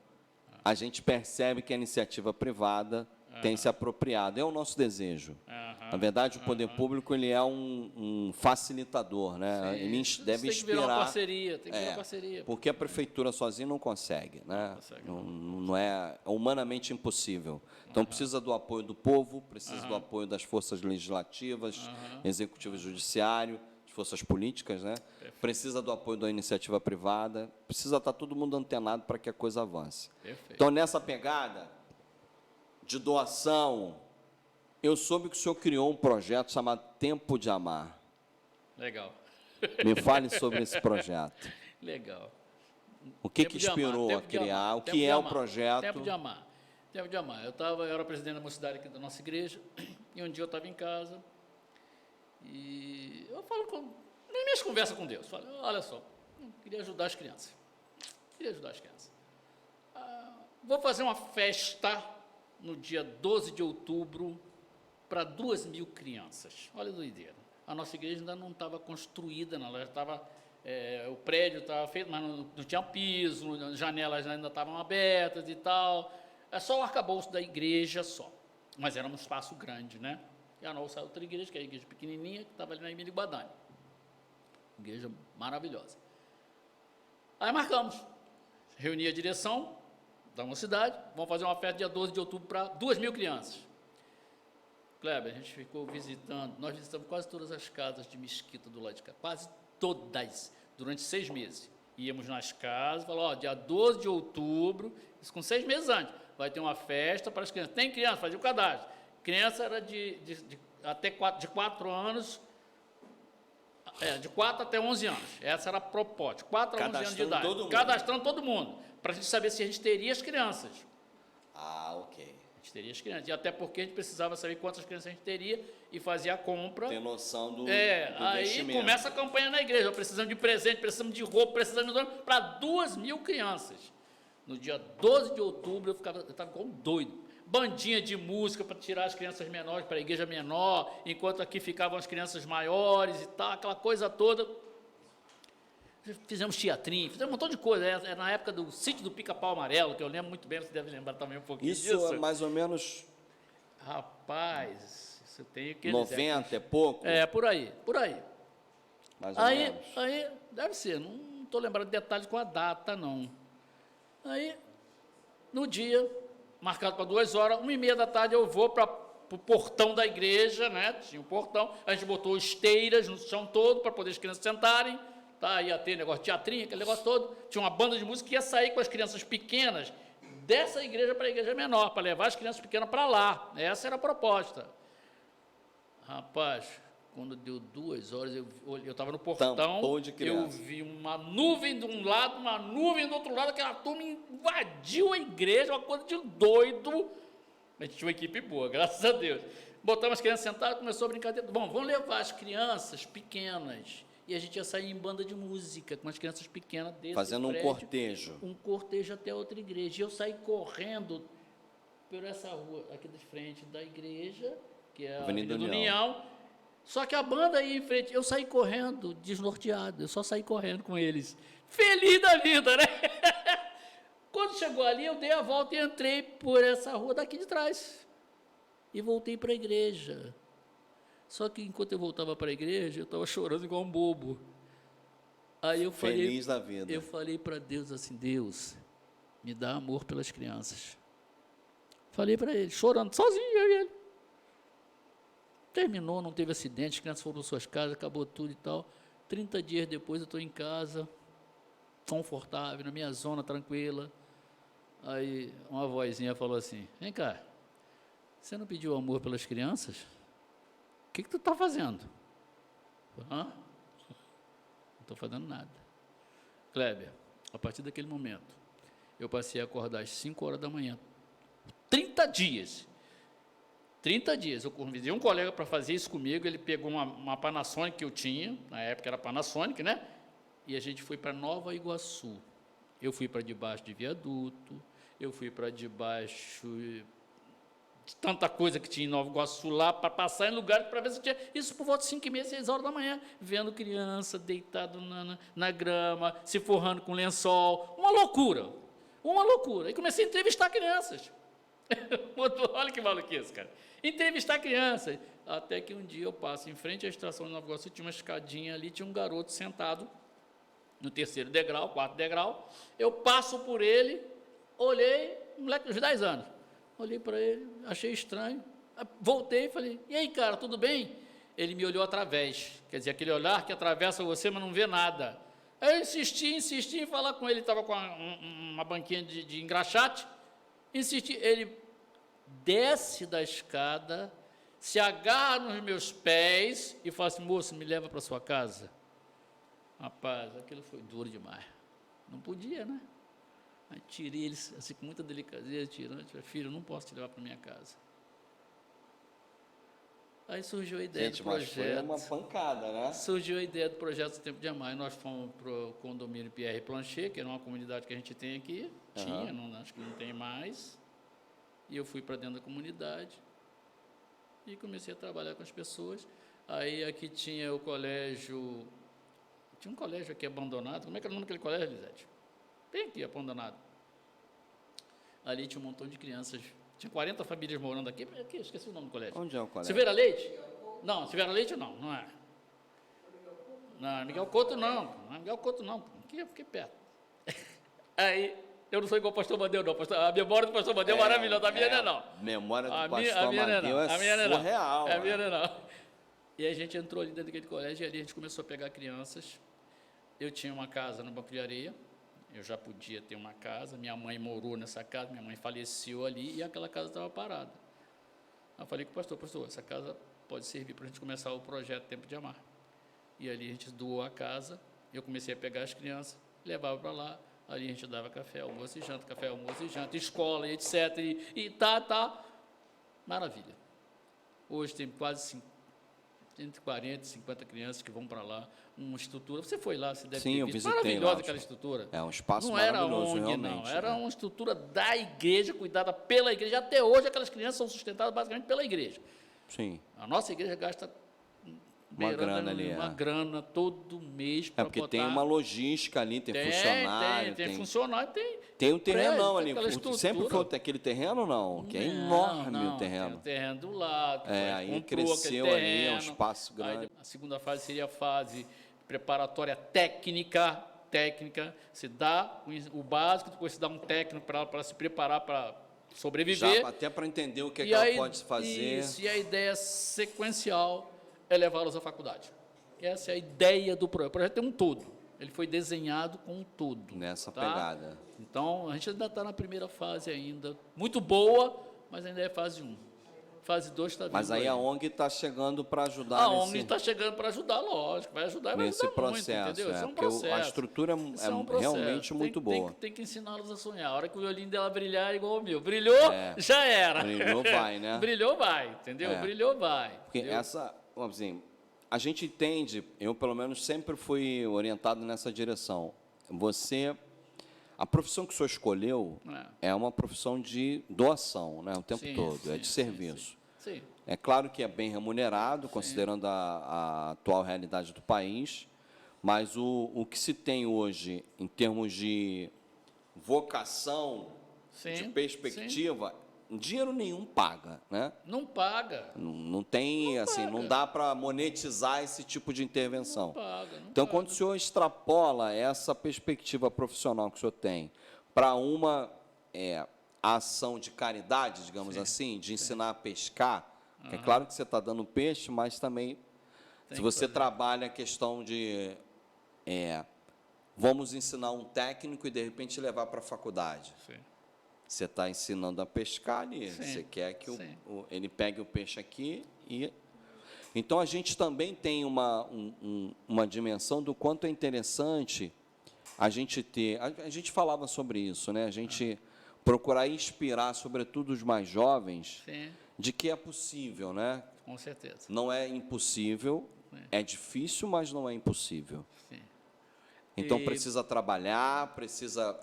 a gente percebe que a iniciativa privada tem se apropriado. É o nosso desejo. Na verdade, o poder público ele é um facilitador, né? Ele deve tem que virar inspirar. Uma parceria, tem que virar parceria. Porque a prefeitura sozinha não consegue, né? Não é humanamente impossível. Então precisa do apoio do povo, precisa do apoio das forças legislativas, executivo e judiciário, de forças políticas, né? Precisa do apoio da iniciativa privada, precisa estar todo mundo antenado para que a coisa avance. Então, nessa pegada de doação, eu soube que o senhor criou um projeto chamado Tempo de Amar. Legal. Me fale sobre esse projeto. Legal. O que inspirou a criar? O que é o projeto? Tempo de Amar. Tempo de Amar. Eu era presidente da mocidade aqui da nossa igreja, e um dia eu estava em casa, e eu falo nas minhas conversas com Deus, falo, olha só, eu queria ajudar as crianças. Vou fazer uma festa no dia 12 de outubro para 2.000 crianças. Olha a doideira. A nossa igreja ainda não estava construída, não. Ela já estava, o prédio estava feito, mas não tinha piso, as janelas ainda estavam abertas e tal. É só o arcabouço da igreja só. Mas era um espaço grande, né? E a nossa outra igreja, que é a igreja pequenininha, que estava ali na Emílio Badani. Igreja maravilhosa. Aí marcamos. Reuni a direção da mocidade, vamos fazer uma festa dia 12 de outubro para 2.000 crianças. Kleber, a gente ficou visitando, nós visitamos quase todas as casas de Mesquita do lado de cá, quase todas, durante 6 meses. Íamos nas casas, falamos, dia 12 de outubro, isso com 6 meses antes, vai ter uma festa para as crianças. Tem criança, fazia o cadastro. Criança era até 4 anos, de 4 até 11 anos. Essa era a proposta, de 4 a 11 anos de idade. Cadastrando todo mundo, para a gente saber se a gente teria as crianças. Ok. A gente teria as crianças. E até porque a gente precisava saber quantas crianças a gente teria e fazer a compra. Tem noção do aí investimento. Começa a campanha na igreja. Precisamos de presente, precisamos de roupa, precisamos de para 2.000 crianças. No dia 12 de outubro, eu estava como doido. Bandinha de música para tirar as crianças menores para a igreja menor, enquanto aqui ficavam as crianças maiores e tal, aquela coisa toda. Fizemos teatrinho, fizemos um montão de coisa. Era na época do Sítio do Pica-Pau Amarelo, que eu lembro muito bem, você deve lembrar também um pouquinho disso. Isso é mais ou menos... Rapaz, isso tem que... 90 é pouco? Por aí. Mais ou menos. Aí, deve ser, não estou lembrando de detalhes com a data, não. Aí, no dia, marcado para 2 horas, 1h30 da tarde, eu vou para o portão da igreja, né? Tinha um portão, a gente botou esteiras no chão todo para poder as crianças sentarem, tá? Ia ter negócio de teatrinho, aquele negócio todo. Tinha uma banda de música que ia sair com as crianças pequenas dessa igreja para a igreja menor, para levar as crianças pequenas para lá. Essa era a proposta. Rapaz, quando deu 2 horas, eu estava no portão, eu vi uma nuvem de um lado, uma nuvem do outro lado, aquela turma invadiu a igreja, uma coisa de doido. A gente tinha uma equipe boa, graças a Deus. Botamos as crianças sentadas, começou a brincadeira. Bom, vamos levar as crianças pequenas. E a gente ia sair em banda de música, com as crianças pequenas desse fazendo prédio, um cortejo. Um cortejo até outra igreja. E eu saí correndo por essa rua aqui de frente da igreja, que é a Avenida União. Só que a banda aí em frente, eu saí correndo, desnorteado, eu só saí correndo com eles. Feliz da vida, né? Quando chegou ali, eu dei a volta e entrei por essa rua daqui de trás. E voltei para a igreja. Só que enquanto eu voltava para a igreja, eu estava chorando igual um bobo. Aí eu falei, Feliz da vida. eu falei para Deus assim, Deus, me dá amor pelas crianças. Falei para ele, chorando, sozinho, eu e ele. Terminou, não teve acidente, as crianças foram para suas casas, acabou tudo e tal. 30 dias depois eu estou em casa, confortável, na minha zona, tranquila. Aí uma vozinha falou assim, vem cá, você não pediu amor pelas crianças? O que tu está fazendo? Hã? Não estou fazendo nada. Kleber, a partir daquele momento, eu passei a acordar às 5 horas da manhã. 30 dias. 30 dias. Eu convidei um colega para fazer isso comigo, ele pegou uma Panasonic que eu tinha, na época era Panasonic, né? E a gente foi para Nova Iguaçu. Eu fui para debaixo de viaduto, eu fui para debaixo de tanta coisa que tinha em Nova Iguaçu lá, para passar em lugares para ver se tinha. Isso por volta de 5h30, 6 horas da manhã, vendo criança deitado na grama, se forrando com lençol. Uma loucura. Uma loucura. E comecei a entrevistar crianças. Olha que maluquice, cara. Entrevistar crianças. Até que um dia eu passo em frente à estação de Nova Iguaçu, tinha uma escadinha ali, tinha um garoto sentado no 3º degrau, 4º degrau. Eu passo por ele, olhei, um moleque de 10 anos. Olhei para ele, achei estranho. Voltei e falei, e aí, cara, tudo bem? Ele me olhou através. Quer dizer, aquele olhar que atravessa você, mas não vê nada. Aí eu insisti em falar com ele. Ele estava com uma banquinha de engraxate. Insisti, ele desce da escada, se agarra nos meus pés e fala assim, moço, me leva para sua casa. Rapaz, aquilo foi duro demais. Não podia, né? Aí tirei ele, assim, com muita delicadeza, tirando, falei, filho, eu não posso te levar para minha casa. Aí surgiu a ideia do projeto. Mas foi uma pancada, né? Surgiu a ideia do projeto Tempo de Amar. Nós fomos para o condomínio Pierre Planchet, que era uma comunidade que a gente tem aqui. Tinha, não, acho que não tem mais. E eu fui para dentro da comunidade e comecei a trabalhar com as pessoas. Aí aqui tinha o colégio, tinha um colégio aqui abandonado. Como é que era o nome daquele colégio, Lisete? Bem aqui, abandonado. Ali tinha um montão de crianças. Tinha 40 famílias morando aqui. Aqui, esqueci o nome do colégio. Onde é o colégio? Silveira Leite? Não, Silveira Leite não, não é. Não, Miguel Couto não. Não é Miguel Couto não. Aqui perto. Aí, eu não sou igual o pastor Amadeu, não. A memória do pastor Amadeu é maravilhosa. A minha não é não. Memória do A pastor Amadeu é surreal. A minha não. E a gente entrou ali dentro daquele colégio e ali a gente começou a pegar crianças. Eu tinha uma casa no Banco de Areia. Eu já podia ter uma casa, minha mãe morou nessa casa, minha mãe faleceu ali e aquela casa estava parada. Eu falei com o pastor, essa casa pode servir para a gente começar o projeto Tempo de Amar. E ali a gente doou a casa, eu comecei a pegar as crianças, levava para lá, ali a gente dava café, almoço e janta, escola, e etc. E tá, maravilha. Hoje tem quase entre 40 e 50 crianças que vão para lá, uma estrutura, você foi lá, você deve Sim, ter eu visto, visitei maravilhosa lá, aquela estrutura. É um espaço não maravilhoso, era ONG, realmente. não, era né? uma estrutura da igreja, cuidada pela igreja, até hoje aquelas crianças são sustentadas basicamente pela igreja. Sim. A nossa igreja gasta Uma grana ali, uma grana todo mês para porque botar. tem uma logística ali, tem funcionário. Tem funcionário, tem um terrenão ali. Aquela Sempre foi aquele terreno, não? Que é enorme o terreno. Tem o terreno do lado. Aí cresceu ali, é um espaço grande. Aí, a segunda fase seria a fase preparatória técnica. Se dá o básico, depois se dá um técnico para ela para se preparar para sobreviver. Já, até para entender o que, que ela pode fazer. Isso, e a ideia sequencial é levá-los à faculdade. Essa é a ideia do projeto. O projeto tem um todo. Ele foi desenhado com um todo. Nessa tá? pegada. Então, a gente ainda está na primeira fase ainda. Muito boa, mas ainda é fase 1. Fase 2 está vindo. Mas aí a ONG está chegando para ajudar A ONG está chegando para ajudar, lógico. Vai ajudar e vai nesse ajudar processo. muito, entendeu? Isso é um porque processo. a estrutura é realmente muito boa. Tem que ensiná-los a sonhar. A hora que o olhinho dela brilhar é igual o meu. Brilhou, já era. Brilhou, vai, né? Brilhou, vai, entendeu? Brilhou, vai. Porque entendeu? vamos dizer, a gente entende, eu pelo menos sempre fui orientado nessa direção. A profissão que o senhor escolheu é uma profissão de doação, né, o tempo todo, é de serviço. Sim. É claro que é bem remunerado, considerando a atual realidade do país, mas o que se tem hoje, em termos de vocação, de perspectiva, dinheiro nenhum paga, né? Não paga. Não tem, Não assim, paga. não dá para monetizar esse tipo de intervenção. Não paga, não Então, paga. quando o senhor extrapola essa perspectiva profissional que o senhor tem para uma ação de caridade, digamos assim, de ensinar a pescar, que é claro que você está dando peixe, mas também, Tem se que você fazer. trabalha a questão de vamos ensinar um técnico e, de repente, levar para a faculdade. Sim. Você está ensinando a pescar ali, Sim, você quer que sim. ele pegue o peixe aqui e... Então, a gente também tem uma dimensão do quanto é interessante a gente ter... A gente falava sobre isso, né? A gente procurar inspirar, sobretudo os mais jovens, Sim, de que é possível, né? com certeza. Não é impossível, é difícil, mas não é impossível. Sim. Então, E- precisa trabalhar, precisa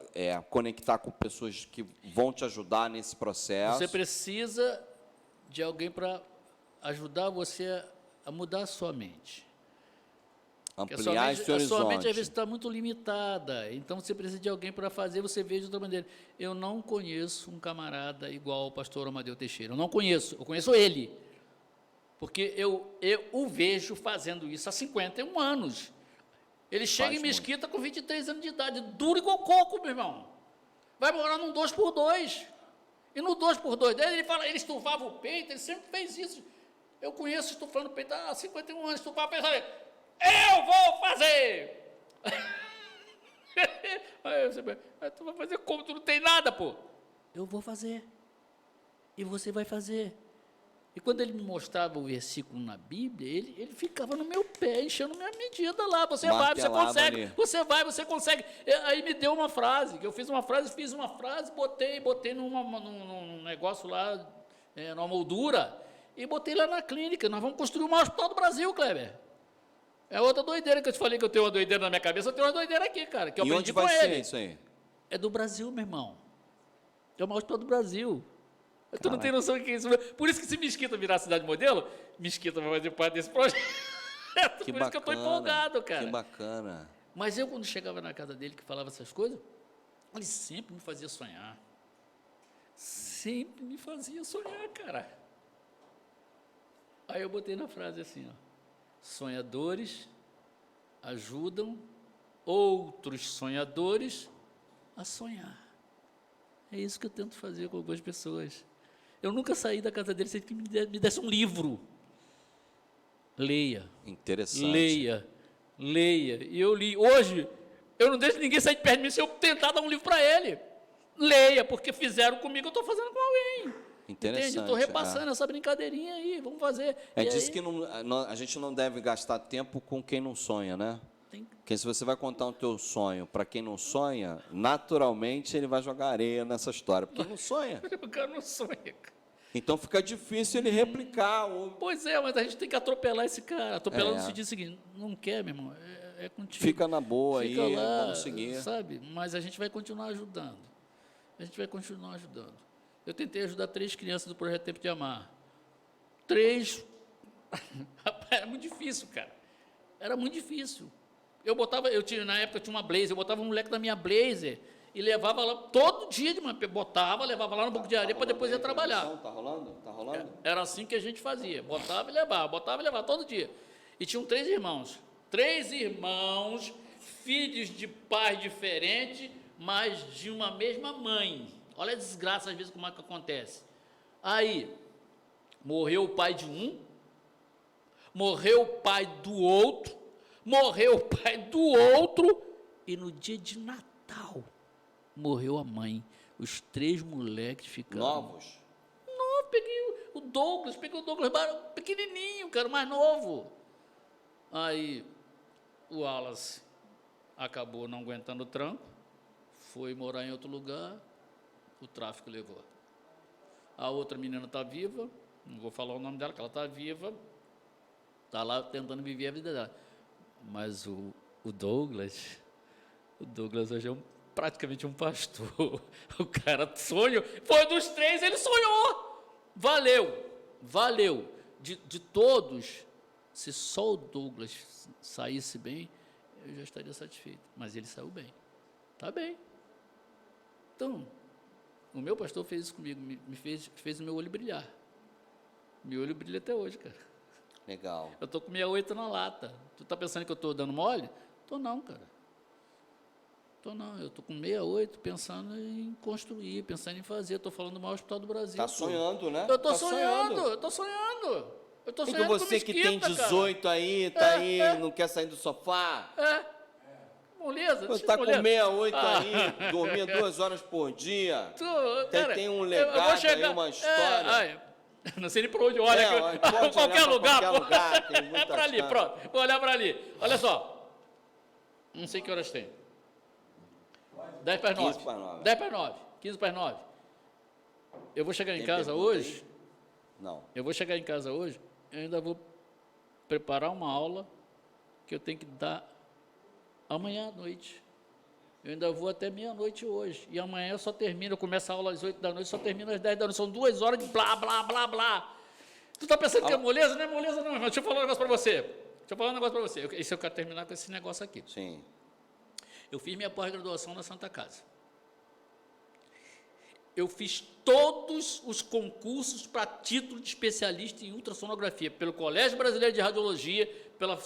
conectar com pessoas que vão te ajudar nesse processo. Você precisa de alguém para ajudar você a mudar a sua mente. Porque Ampliar esse a sua mente, às horizonte. vezes, está muito limitada. Então, você precisa de alguém para fazer você ver de outra maneira. Eu não conheço um camarada igual ao pastor Amadeu Teixeira. Eu não conheço. Eu conheço ele. Porque eu o vejo fazendo isso há 51 anos. Ele chega em Mesquita com 23 anos de idade, duro igual coco, meu irmão. Vai morar num 2x2. E no 2x2 dele, ele fala, ele estufava o peito, ele sempre fez isso. Eu conheço estufando o peito há 51 anos, estufava o peito, eu vou fazer! Aí você vai, tu vai fazer como? Tu não tem nada, pô. Eu vou fazer. E você vai fazer. E quando ele me mostrava o versículo na Bíblia, ele ficava no meu pé, enchendo minha medida lá. Você vai, você Martelava consegue. ali. Você vai, você consegue. Aí me deu uma frase, que eu fiz uma frase, botei num negócio lá, numa moldura, e botei lá na clínica. Nós vamos construir o maior hospital do Brasil, Kleber. É outra doideira que eu te falei que eu tenho uma doideira na minha cabeça, eu tenho uma doideira aqui, cara, que eu E aprendi onde com vai ser ele. isso aí? É do Brasil, meu irmão. É o maior hospital do Brasil. Tu não Caraca. tem noção do que é isso. Por isso que se Mesquita virar cidade modelo, Mesquita vai fazer parte desse projeto. Que Por isso que eu estou empolgado, cara. Que bacana. Mas eu, quando chegava na casa dele, que falava essas coisas, ele sempre me fazia sonhar. Sempre me fazia sonhar, cara. Aí eu botei na frase assim, ó. Sonhadores ajudam outros sonhadores a sonhar. É isso que eu tento fazer com algumas pessoas. Eu nunca saí da casa dele sem que me desse um livro. Leia. Interessante. Leia. Leia. E eu li. Hoje, eu não deixo ninguém sair de perto de mim se eu tentar dar um livro para ele. Leia, porque fizeram comigo, eu estou fazendo com alguém. Interessante. Entende? Eu estou repassando essa brincadeirinha aí, vamos fazer. Diz aí, que a gente não deve gastar tempo com quem não sonha, né? Porque se você vai contar o teu sonho para quem não sonha, naturalmente ele vai jogar areia nessa história, porque não sonha. O cara não sonha. Então fica difícil ele replicar. Pois é, mas a gente tem que atropelar esse cara. Atropelar no sentido seguinte, não quer, meu irmão, é contigo. Fica na boa Fica aí, lá, vamos seguir. sabe? Mas a gente vai continuar ajudando. A gente vai continuar ajudando. Eu tentei ajudar 3 crianças do Projeto Tempo de Amar. 3. Rapaz, era muito difícil, cara. Era muito difícil. Na época eu tinha uma Blazer, eu botava um moleque da minha Blazer e levava lá todo dia de manhã, levava lá no banco de areia para depois ir trabalhar. Tá rolando? Tá rolando? Era assim que a gente fazia, botava e levava todo dia. E tinham 3 irmãos. 3 irmãos, filhos de pais diferentes, mas de uma mesma mãe. Olha a desgraça, às vezes, como é que acontece. Aí, morreu o pai de um, morreu o pai do outro, morreu o pai do outro, e no dia de Natal, morreu a mãe. Os 3 moleques ficaram... Novos? Não, peguei o Douglas pequenininho, cara, mais novo. Aí, o Wallace acabou não aguentando o tranco, foi morar em outro lugar, o tráfico levou. A outra menina está viva, não vou falar o nome dela, que ela está viva, está lá tentando viver a vida dela. Mas o Douglas hoje é praticamente um pastor. O cara sonhou, foi dos 3, ele sonhou. Valeu. De todos, se só o Douglas saísse bem, eu já estaria satisfeito. Mas ele saiu bem. Está bem. Então, O meu pastor fez isso comigo, fez o meu olho brilhar. Meu olho brilha até hoje, cara. Legal. Eu estou com 68 na lata. Tu está pensando que eu estou dando mole? Estou não, cara. Estou não. Eu estou com 68 pensando em construir, pensando em fazer. Estou falando do maior hospital do Brasil. Tá sonhando, né? Eu estou Tá sonhando, eu estou sonhando. Eu estou sonhando com você que tem 18 cara. aí, tá aí, não quer sair do sofá. Moleza, Você tá com 68 aí, dormia 2 horas por dia. Cara, tem um legado aí, uma história. Não sei nem por onde olha. Qualquer lugar. Qualquer lugar, tem É para ali, pronto. Vou olhar para ali. Olha só. Não sei que horas tem. 10 para as 9. 15 para 9. 10 para as 9. 15 para as 9. Eu vou chegar em casa hoje. Aí? Não. Eu vou chegar em casa hoje, eu ainda vou preparar uma aula que eu tenho que dar amanhã à noite. Eu ainda vou até meia-noite hoje. E amanhã eu só termino, eu começo a aula às 8 da noite, só termino às 10 da noite. São 2 horas de blá, blá, blá, blá. Tu tá pensando que é moleza? Não é moleza não, irmão. Deixa eu falar um negócio para você. Isso eu quero terminar com esse negócio aqui. Sim. Eu fiz minha pós-graduação na Santa Casa. Eu fiz todos os concursos para título de especialista em ultrassonografia, pelo Colégio Brasileiro de Radiologia, pela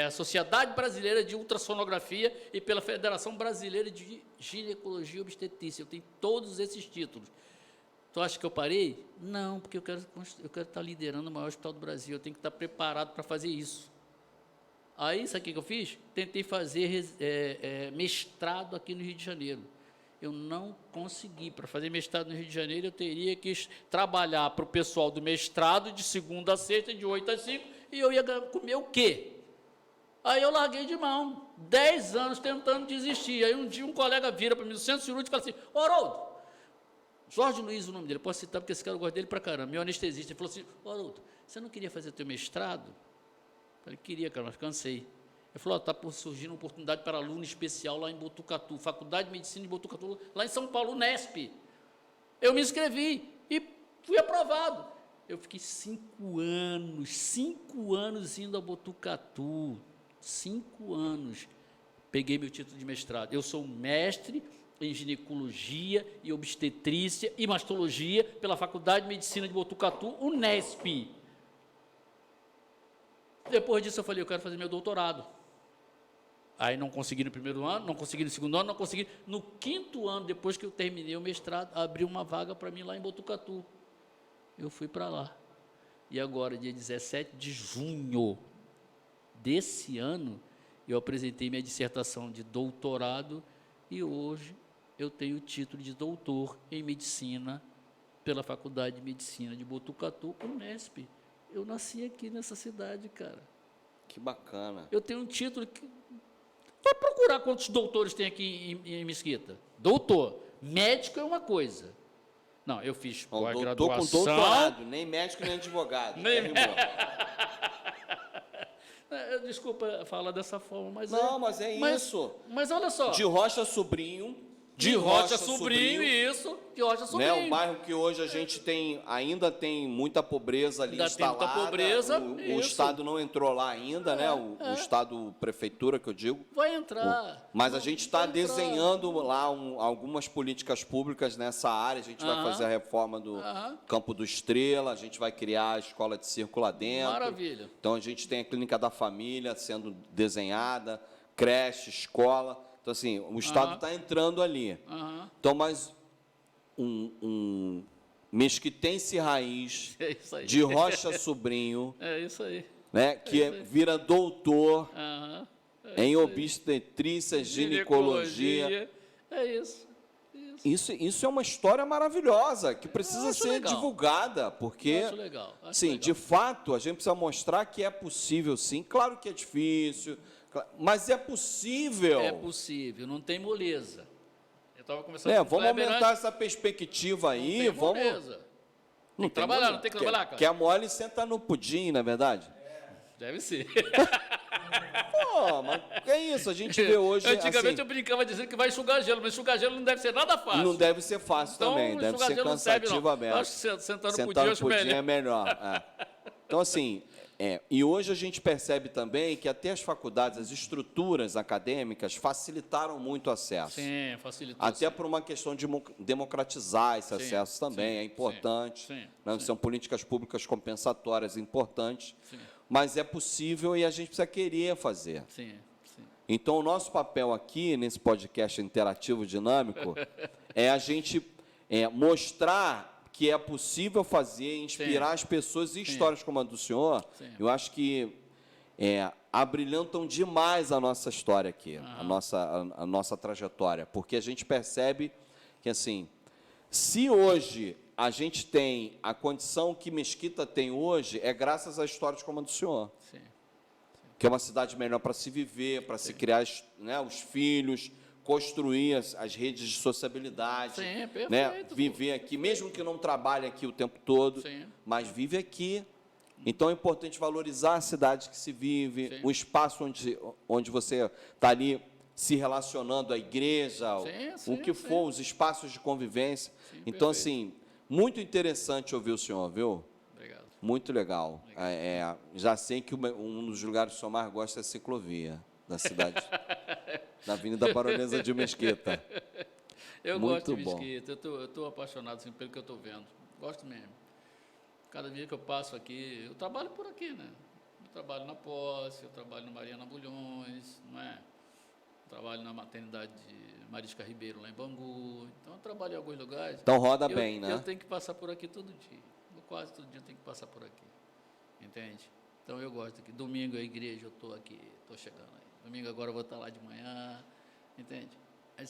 Sociedade Brasileira de Ultrassonografia e pela Federação Brasileira de Ginecologia e Obstetrícia. Eu tenho todos esses títulos. Tu acha que eu parei? Não, porque eu quero estar liderando o maior hospital do Brasil, eu tenho que estar preparado para fazer isso. Aí, sabe o que eu fiz? Tentei fazer mestrado aqui no Rio de Janeiro. Eu não consegui. Para fazer mestrado no Rio de Janeiro, eu teria que trabalhar para o pessoal do mestrado de segunda a sexta, de 8 às 5, e eu ia comer o quê? Aí eu larguei de mão. 10 anos tentando desistir. Aí um dia um colega vira para mim do centro cirúrgico e fala assim: ô, Haroldo, Jorge Luiz, o nome dele, posso citar porque esse cara eu gosto dele pra caramba, meu anestesista. Ele falou assim: ô, Haroldo, você não queria fazer teu mestrado? Eu falei: queria, cara, mas cansei. Ele falou: está por surgir uma oportunidade para aluno especial lá em Botucatu, Faculdade de Medicina de Botucatu, lá em São Paulo, Unesp. Eu me inscrevi e fui aprovado. Eu fiquei 5 anos indo a Botucatu, 5 anos. Peguei meu título de mestrado. Eu sou mestre em ginecologia e obstetrícia e mastologia pela Faculdade de Medicina de Botucatu, Unesp. Depois disso eu falei: eu quero fazer meu doutorado. Aí não consegui no primeiro ano, não consegui no segundo ano, não consegui. No 5º ano, depois que eu terminei o mestrado, abriu uma vaga para mim lá em Botucatu. Eu fui para lá. E agora, dia 17 de junho desse ano, eu apresentei minha dissertação de doutorado e hoje eu tenho o título de doutor em medicina pela Faculdade de Medicina de Botucatu, Unesp. Eu nasci aqui nessa cidade, cara. Que bacana. Eu tenho um título que... Vai procurar quantos doutores tem aqui em Mesquita. Doutor. Médico é uma coisa. Não, eu fiz pós-graduação... Doutor com doutorado, nem médico nem advogado. Nem... Desculpa falar dessa forma, mas... Não, mas é isso. Mas olha só... De Rocha Sobrinho... De Rocha Sobrinho, isso. De Rocha Sobrinho. Né, um bairro que hoje a gente ainda tem muita pobreza ali instalada. Tem muita pobreza, o Estado não entrou lá ainda, né? O Estado, prefeitura, que eu digo. Vai entrar. Mas a gente está desenhando lá algumas políticas públicas nessa área. A gente vai fazer a reforma do Campo do Estrela, a gente vai criar a escola de circo lá dentro. Maravilha. Então a gente tem a clínica da família sendo desenhada, creche, escola. Então, assim, o Estado está entrando ali. Então, mas um mesquitense raiz de Rocha Sobrinho, é isso aí. Né, que vira doutor em obstetrícia, ginecologia. É isso. Isso é uma história maravilhosa, que precisa ser divulgada, porque, sim, de fato, a gente precisa mostrar que é possível, sim. Claro que é difícil, mas é possível. É possível, não tem moleza. Eu estava conversando com o vamos aumentar essa perspectiva aí. Não tem moleza. Tem que trabalhar, não tem que trabalhar, cara. Quer mole, senta no pudim, não é verdade? Deve ser. Pô, mas é isso, a gente vê hoje... Antigamente eu brincava dizendo que vai enxugar gelo, mas enxugar gelo não deve ser nada fácil. Não deve ser fácil então, também, deve ser cansativo aberto. Acho que sentar no pudim, é melhor. Então, assim, E hoje a gente percebe também que até as faculdades, as estruturas acadêmicas facilitaram muito o acesso. Sim, facilitou. Até por uma questão de democratizar esse acesso também, é importante. Né? São políticas públicas compensatórias importantes, mas é possível e a gente precisa querer fazer. Então, o nosso papel aqui, nesse podcast interativo dinâmico, é a gente mostrar que é possível fazer, inspirar as pessoas, e histórias como a do senhor, eu acho que abrilhantam demais a nossa história aqui, a nossa trajetória, porque a gente percebe que, assim, se hoje a gente tem a condição que Mesquita tem hoje, é graças a histórias como a do senhor, que é uma cidade melhor para se viver, para se criar, né, os filhos, construir as redes de sociabilidade, né? Viver aqui, mesmo que não trabalhe aqui o tempo todo, mas vive aqui. Então, é importante valorizar a cidade que se vive, o espaço onde você está ali se relacionando, a igreja, o que for, os espaços de convivência. Então, assim, muito interessante ouvir o senhor, viu? Obrigado. Muito legal. Já sei que um dos lugares que o senhor mais gosta é a ciclovia da cidade, na Avenida Baronesa de Mesquita. Eu gosto de Mesquita, eu estou apaixonado assim, pelo que eu estou vendo. Gosto mesmo. Cada dia que eu passo aqui, eu trabalho por aqui, né? Eu trabalho na Posse, eu trabalho no Mariana Bulhões, não é? Eu trabalho na maternidade de Marisca Ribeiro, lá em Bangu. Então, eu trabalho em alguns lugares. Então, roda bem, né? Eu tenho que passar por aqui todo dia. Quase todo dia eu tenho que passar por aqui. Entende? Então, eu gosto aqui. Domingo, a igreja, eu estou aqui, estou chegando aí. Domingo agora eu vou estar lá de manhã, entende? Mas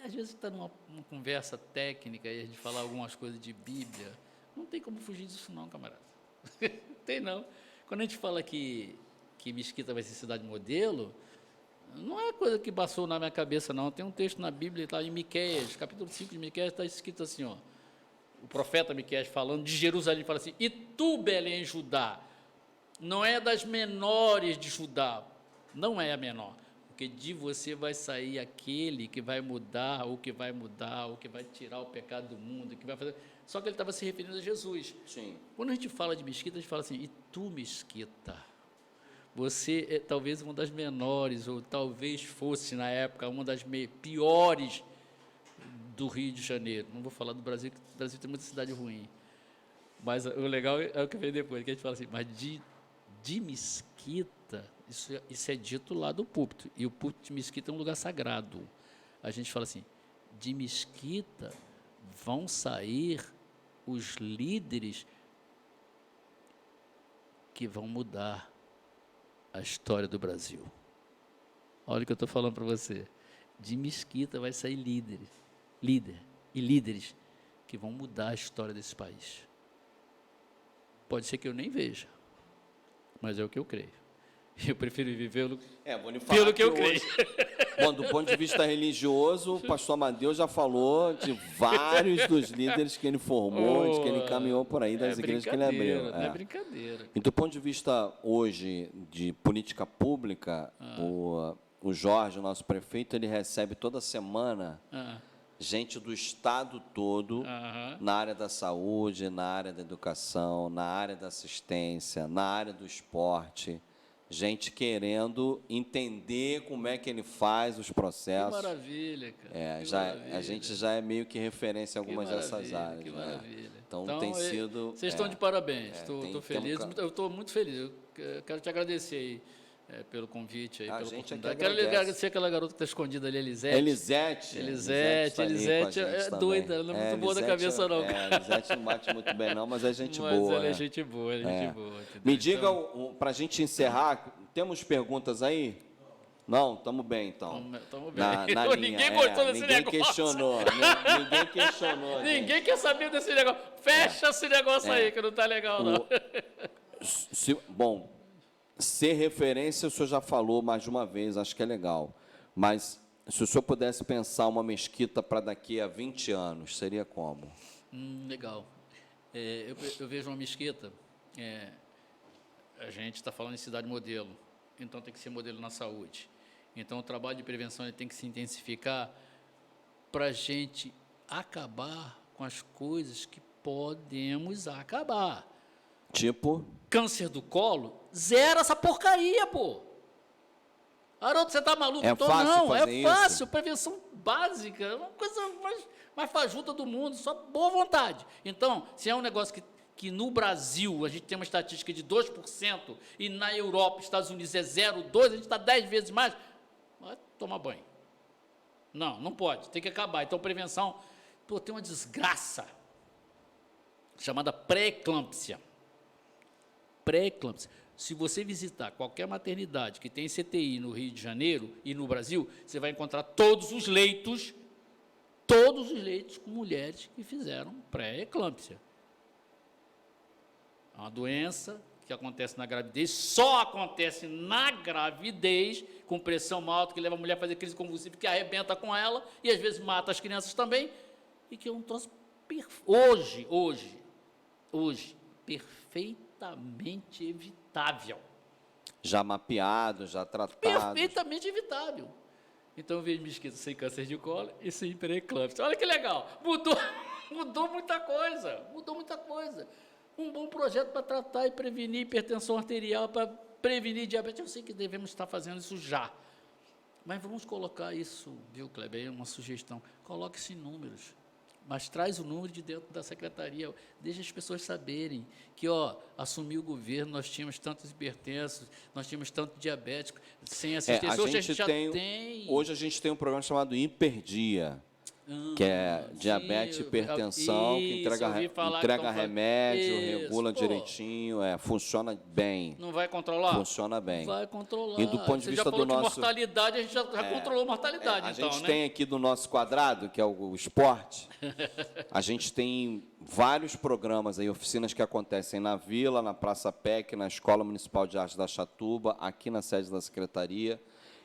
às vezes está numa conversa técnica e a gente falar algumas coisas de Bíblia, não tem como fugir disso não, camarada. Tem não. Quando a gente fala que Mesquita vai ser cidade modelo, não é coisa que passou na minha cabeça não. Tem um texto na Bíblia, está em Miqueias, capítulo 5 de Miqueias, está escrito assim, ó, o profeta Miqueias falando de Jerusalém, fala assim, e tu, Belém, Judá, não é das menores de Judá, não é a menor, porque de você vai sair aquele que vai mudar, o que vai tirar o pecado do mundo, que vai fazer. Só que ele estava se referindo a Jesus. Sim. Quando a gente fala de Mesquita, a gente fala assim, e tu, Mesquita, você é talvez uma das menores, ou talvez fosse na época uma das piores do Rio de Janeiro. Não vou falar do Brasil, porque o Brasil tem muita cidade ruim. Mas o legal é o que vem depois, que a gente fala assim, mas de Mesquita, isso é dito lá do púlpito, e o púlpito de Mesquita é um lugar sagrado. A gente fala assim, de Mesquita vão sair os líderes que vão mudar a história do Brasil. Olha o que eu estou falando para você. De Mesquita vai sair líderes que vão mudar a história desse país. Pode ser que eu nem veja, mas é o que eu creio. Eu prefiro viver pelo que eu creio. Bom, do ponto de vista religioso, o pastor Amadeu já falou de vários dos líderes que ele formou, de que ele caminhou por aí, das igrejas que ele abriu. Não é brincadeira. E do ponto de vista, hoje, de política pública, o Jorge, o nosso prefeito, ele recebe toda semana gente do estado todo, na área da saúde, na área da educação, na área da assistência, na área do esporte, gente querendo entender como é que ele faz os processos. Que maravilha, cara. A gente já é meio que referência em algumas dessas áreas. Que maravilha. Então tem sido... Vocês estão de parabéns, estou feliz, eu estou muito feliz. Eu quero te agradecer aí. Pelo convite aí, pela oportunidade. Quero agradecer aquela garota que está escondida ali, Elisete. Elisete é doida, ela não é muito boa da cabeça, não. Elisete não bate muito bem, não, mas é gente boa. Mas ela é gente boa, gente boa. Me diga, para a gente encerrar, temos perguntas aí? Não, estamos bem, então. Estamos bem. Na linha, ninguém gostou desse negócio. Ninguém questionou. Ninguém quer saber desse negócio. Fecha esse negócio aí, que não está legal, não. Bom, ser referência, o senhor já falou mais de uma vez, acho que é legal. Mas, se o senhor pudesse pensar uma Mesquita para daqui a 20 anos, seria como? Legal. Eu vejo uma Mesquita, a gente está falando em cidade modelo, então tem que ser modelo na saúde. Então, o trabalho de prevenção ele tem que se intensificar para a gente acabar com as coisas que podemos acabar. Tipo? Câncer do colo, zera essa porcaria, pô. Haroldo, você tá maluco? É fácil não, fazer é isso? fácil, prevenção básica, é uma coisa mais fajuta do mundo, só boa vontade. Então, se é um negócio que no Brasil a gente tem uma estatística de 2% e na Europa, Estados Unidos é 0,2%, a gente está 10 vezes mais, vai tomar banho. Não pode, tem que acabar. Então, prevenção, pô, tem uma desgraça chamada pré-eclâmpsia. Pré-eclâmpsia. Se você visitar qualquer maternidade que tem CTI no Rio de Janeiro e no Brasil, você vai encontrar todos os leitos com mulheres que fizeram pré-eclâmpsia. É uma doença que acontece na gravidez, só acontece na gravidez, com pressão alta, que leva a mulher a fazer crise convulsiva, que arrebenta com ela, e às vezes mata as crianças também, e que é um troço hoje, perfeitamente evitável. Já mapeado, já tratado. Perfeitamente evitável. Então, eu vejo Mesquita sem câncer de colo e sem pré-eclâmpsia. Olha que legal, mudou muita coisa. Um bom projeto para tratar e prevenir hipertensão arterial, para prevenir diabetes. Eu sei que devemos estar fazendo isso já. Mas vamos colocar isso, viu, Kleber? É uma sugestão. Coloque isso em números. Mas traz o número de dentro da secretaria. Deixa as pessoas saberem que, assumiu o governo, nós tínhamos tantos hipertensos, nós tínhamos tanto diabético, sem assistência. Hoje a gente já tem... Hoje a gente tem um programa chamado Hiperdia, que é diabetes, hipertensão, que entrega remédio, regula direitinho, funciona bem. Não vai controlar? Funciona bem. Vai controlar. E do ponto de vista do nosso... mortalidade, a gente já controlou mortalidade, a então, gente né? tem aqui do nosso quadrado, que é o esporte, a gente tem vários programas aí, oficinas que acontecem na Vila, na Praça PEC, na Escola Municipal de Arte da Chatuba, aqui na sede da Secretaria,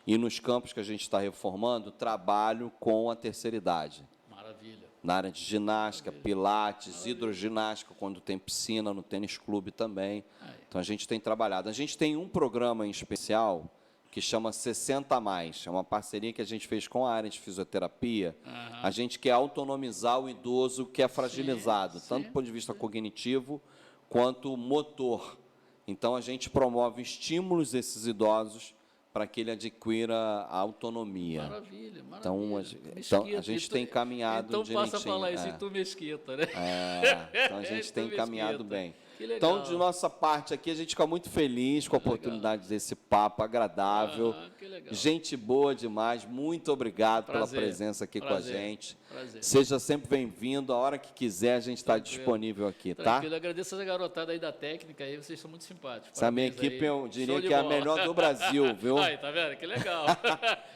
e nos campos que a gente está reformando, trabalho com a terceira idade. Maravilha. Na área de ginástica, pilates, hidroginástica, quando tem piscina, no tênis clube também. Então, a gente tem trabalhado. A gente tem um programa em especial que chama 60 a mais. É uma parceria que a gente fez com a área de fisioterapia. A gente quer autonomizar o idoso que é fragilizado, tanto do ponto de vista cognitivo quanto motor. Então, a gente promove estímulos a esses idosos para que ele adquira a autonomia. Maravilha. Então, a gente tem caminhado direitinho. Então, passa a falar isso em tu, Mesquita, né? Então, a gente tem caminhado bem. Que legal. Então, de nossa parte aqui, a gente fica muito feliz com a oportunidade desse papo agradável. Que legal. Gente boa demais. Muito obrigado pela presença aqui com a gente. Prazer. Seja sempre bem-vindo. A hora que quiser, a gente está disponível aqui, tá? Tranquilo. Agradeço essa garotada aí da técnica, aí vocês são muito simpáticos. Essa minha equipe, eu diria que é a melhor do Brasil, viu? Aí, tá vendo? Que legal.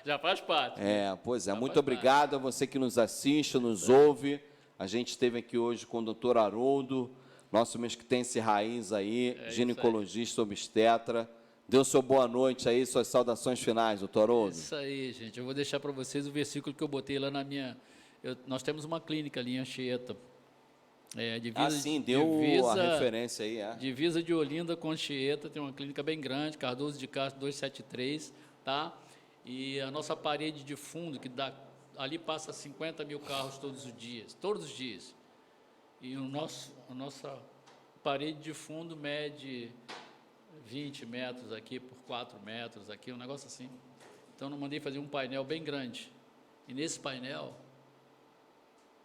Já faz parte. Pois é. Muito obrigado a você que nos assiste, nos ouve. A gente esteve aqui hoje com o doutor Haroldo, nosso mesquitense raiz aí, ginecologista, obstetra. Dê sua boa noite aí, suas saudações finais, doutor Haroldo. Isso aí, gente. Eu vou deixar para vocês o versículo que eu botei lá na minha... nós temos uma clínica ali em Anchieta. Deu a referência aí. Divisa de Olinda com Anchieta, tem uma clínica bem grande, Cardoso de Castro 273, tá? E a nossa parede de fundo, ali passa 50 mil carros todos os dias. E a nossa parede de fundo mede 20 metros aqui por 4 metros aqui, um negócio assim. Então, eu mandei fazer um painel bem grande. E nesse painel,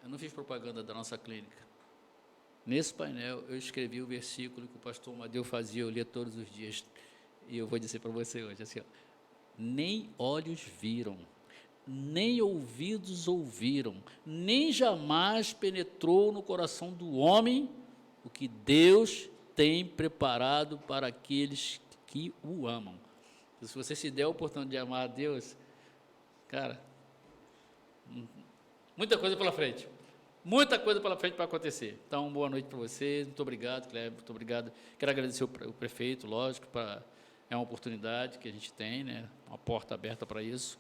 eu não fiz propaganda da nossa clínica. Nesse painel, eu escrevi o versículo que o pastor Amadeu fazia, eu lia todos os dias. E eu vou dizer para você hoje, assim, nem olhos viram, nem ouvidos ouviram, nem jamais penetrou no coração do homem o que Deus tem preparado para aqueles que o amam. Se você se der a oportunidade de amar a Deus, cara, muita coisa pela frente. Muita coisa pela frente para acontecer. Então, boa noite para vocês. Muito obrigado, Kleber. Muito obrigado. Quero agradecer o prefeito, lógico, é uma oportunidade que a gente tem, né? Uma porta aberta para isso.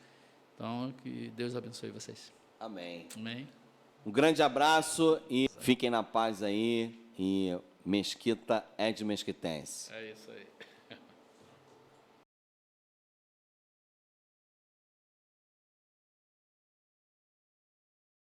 Então, que Deus abençoe vocês. Amém. Amém. Um grande abraço e fiquem na paz aí. E Mesquita é de mesquitense. É isso aí.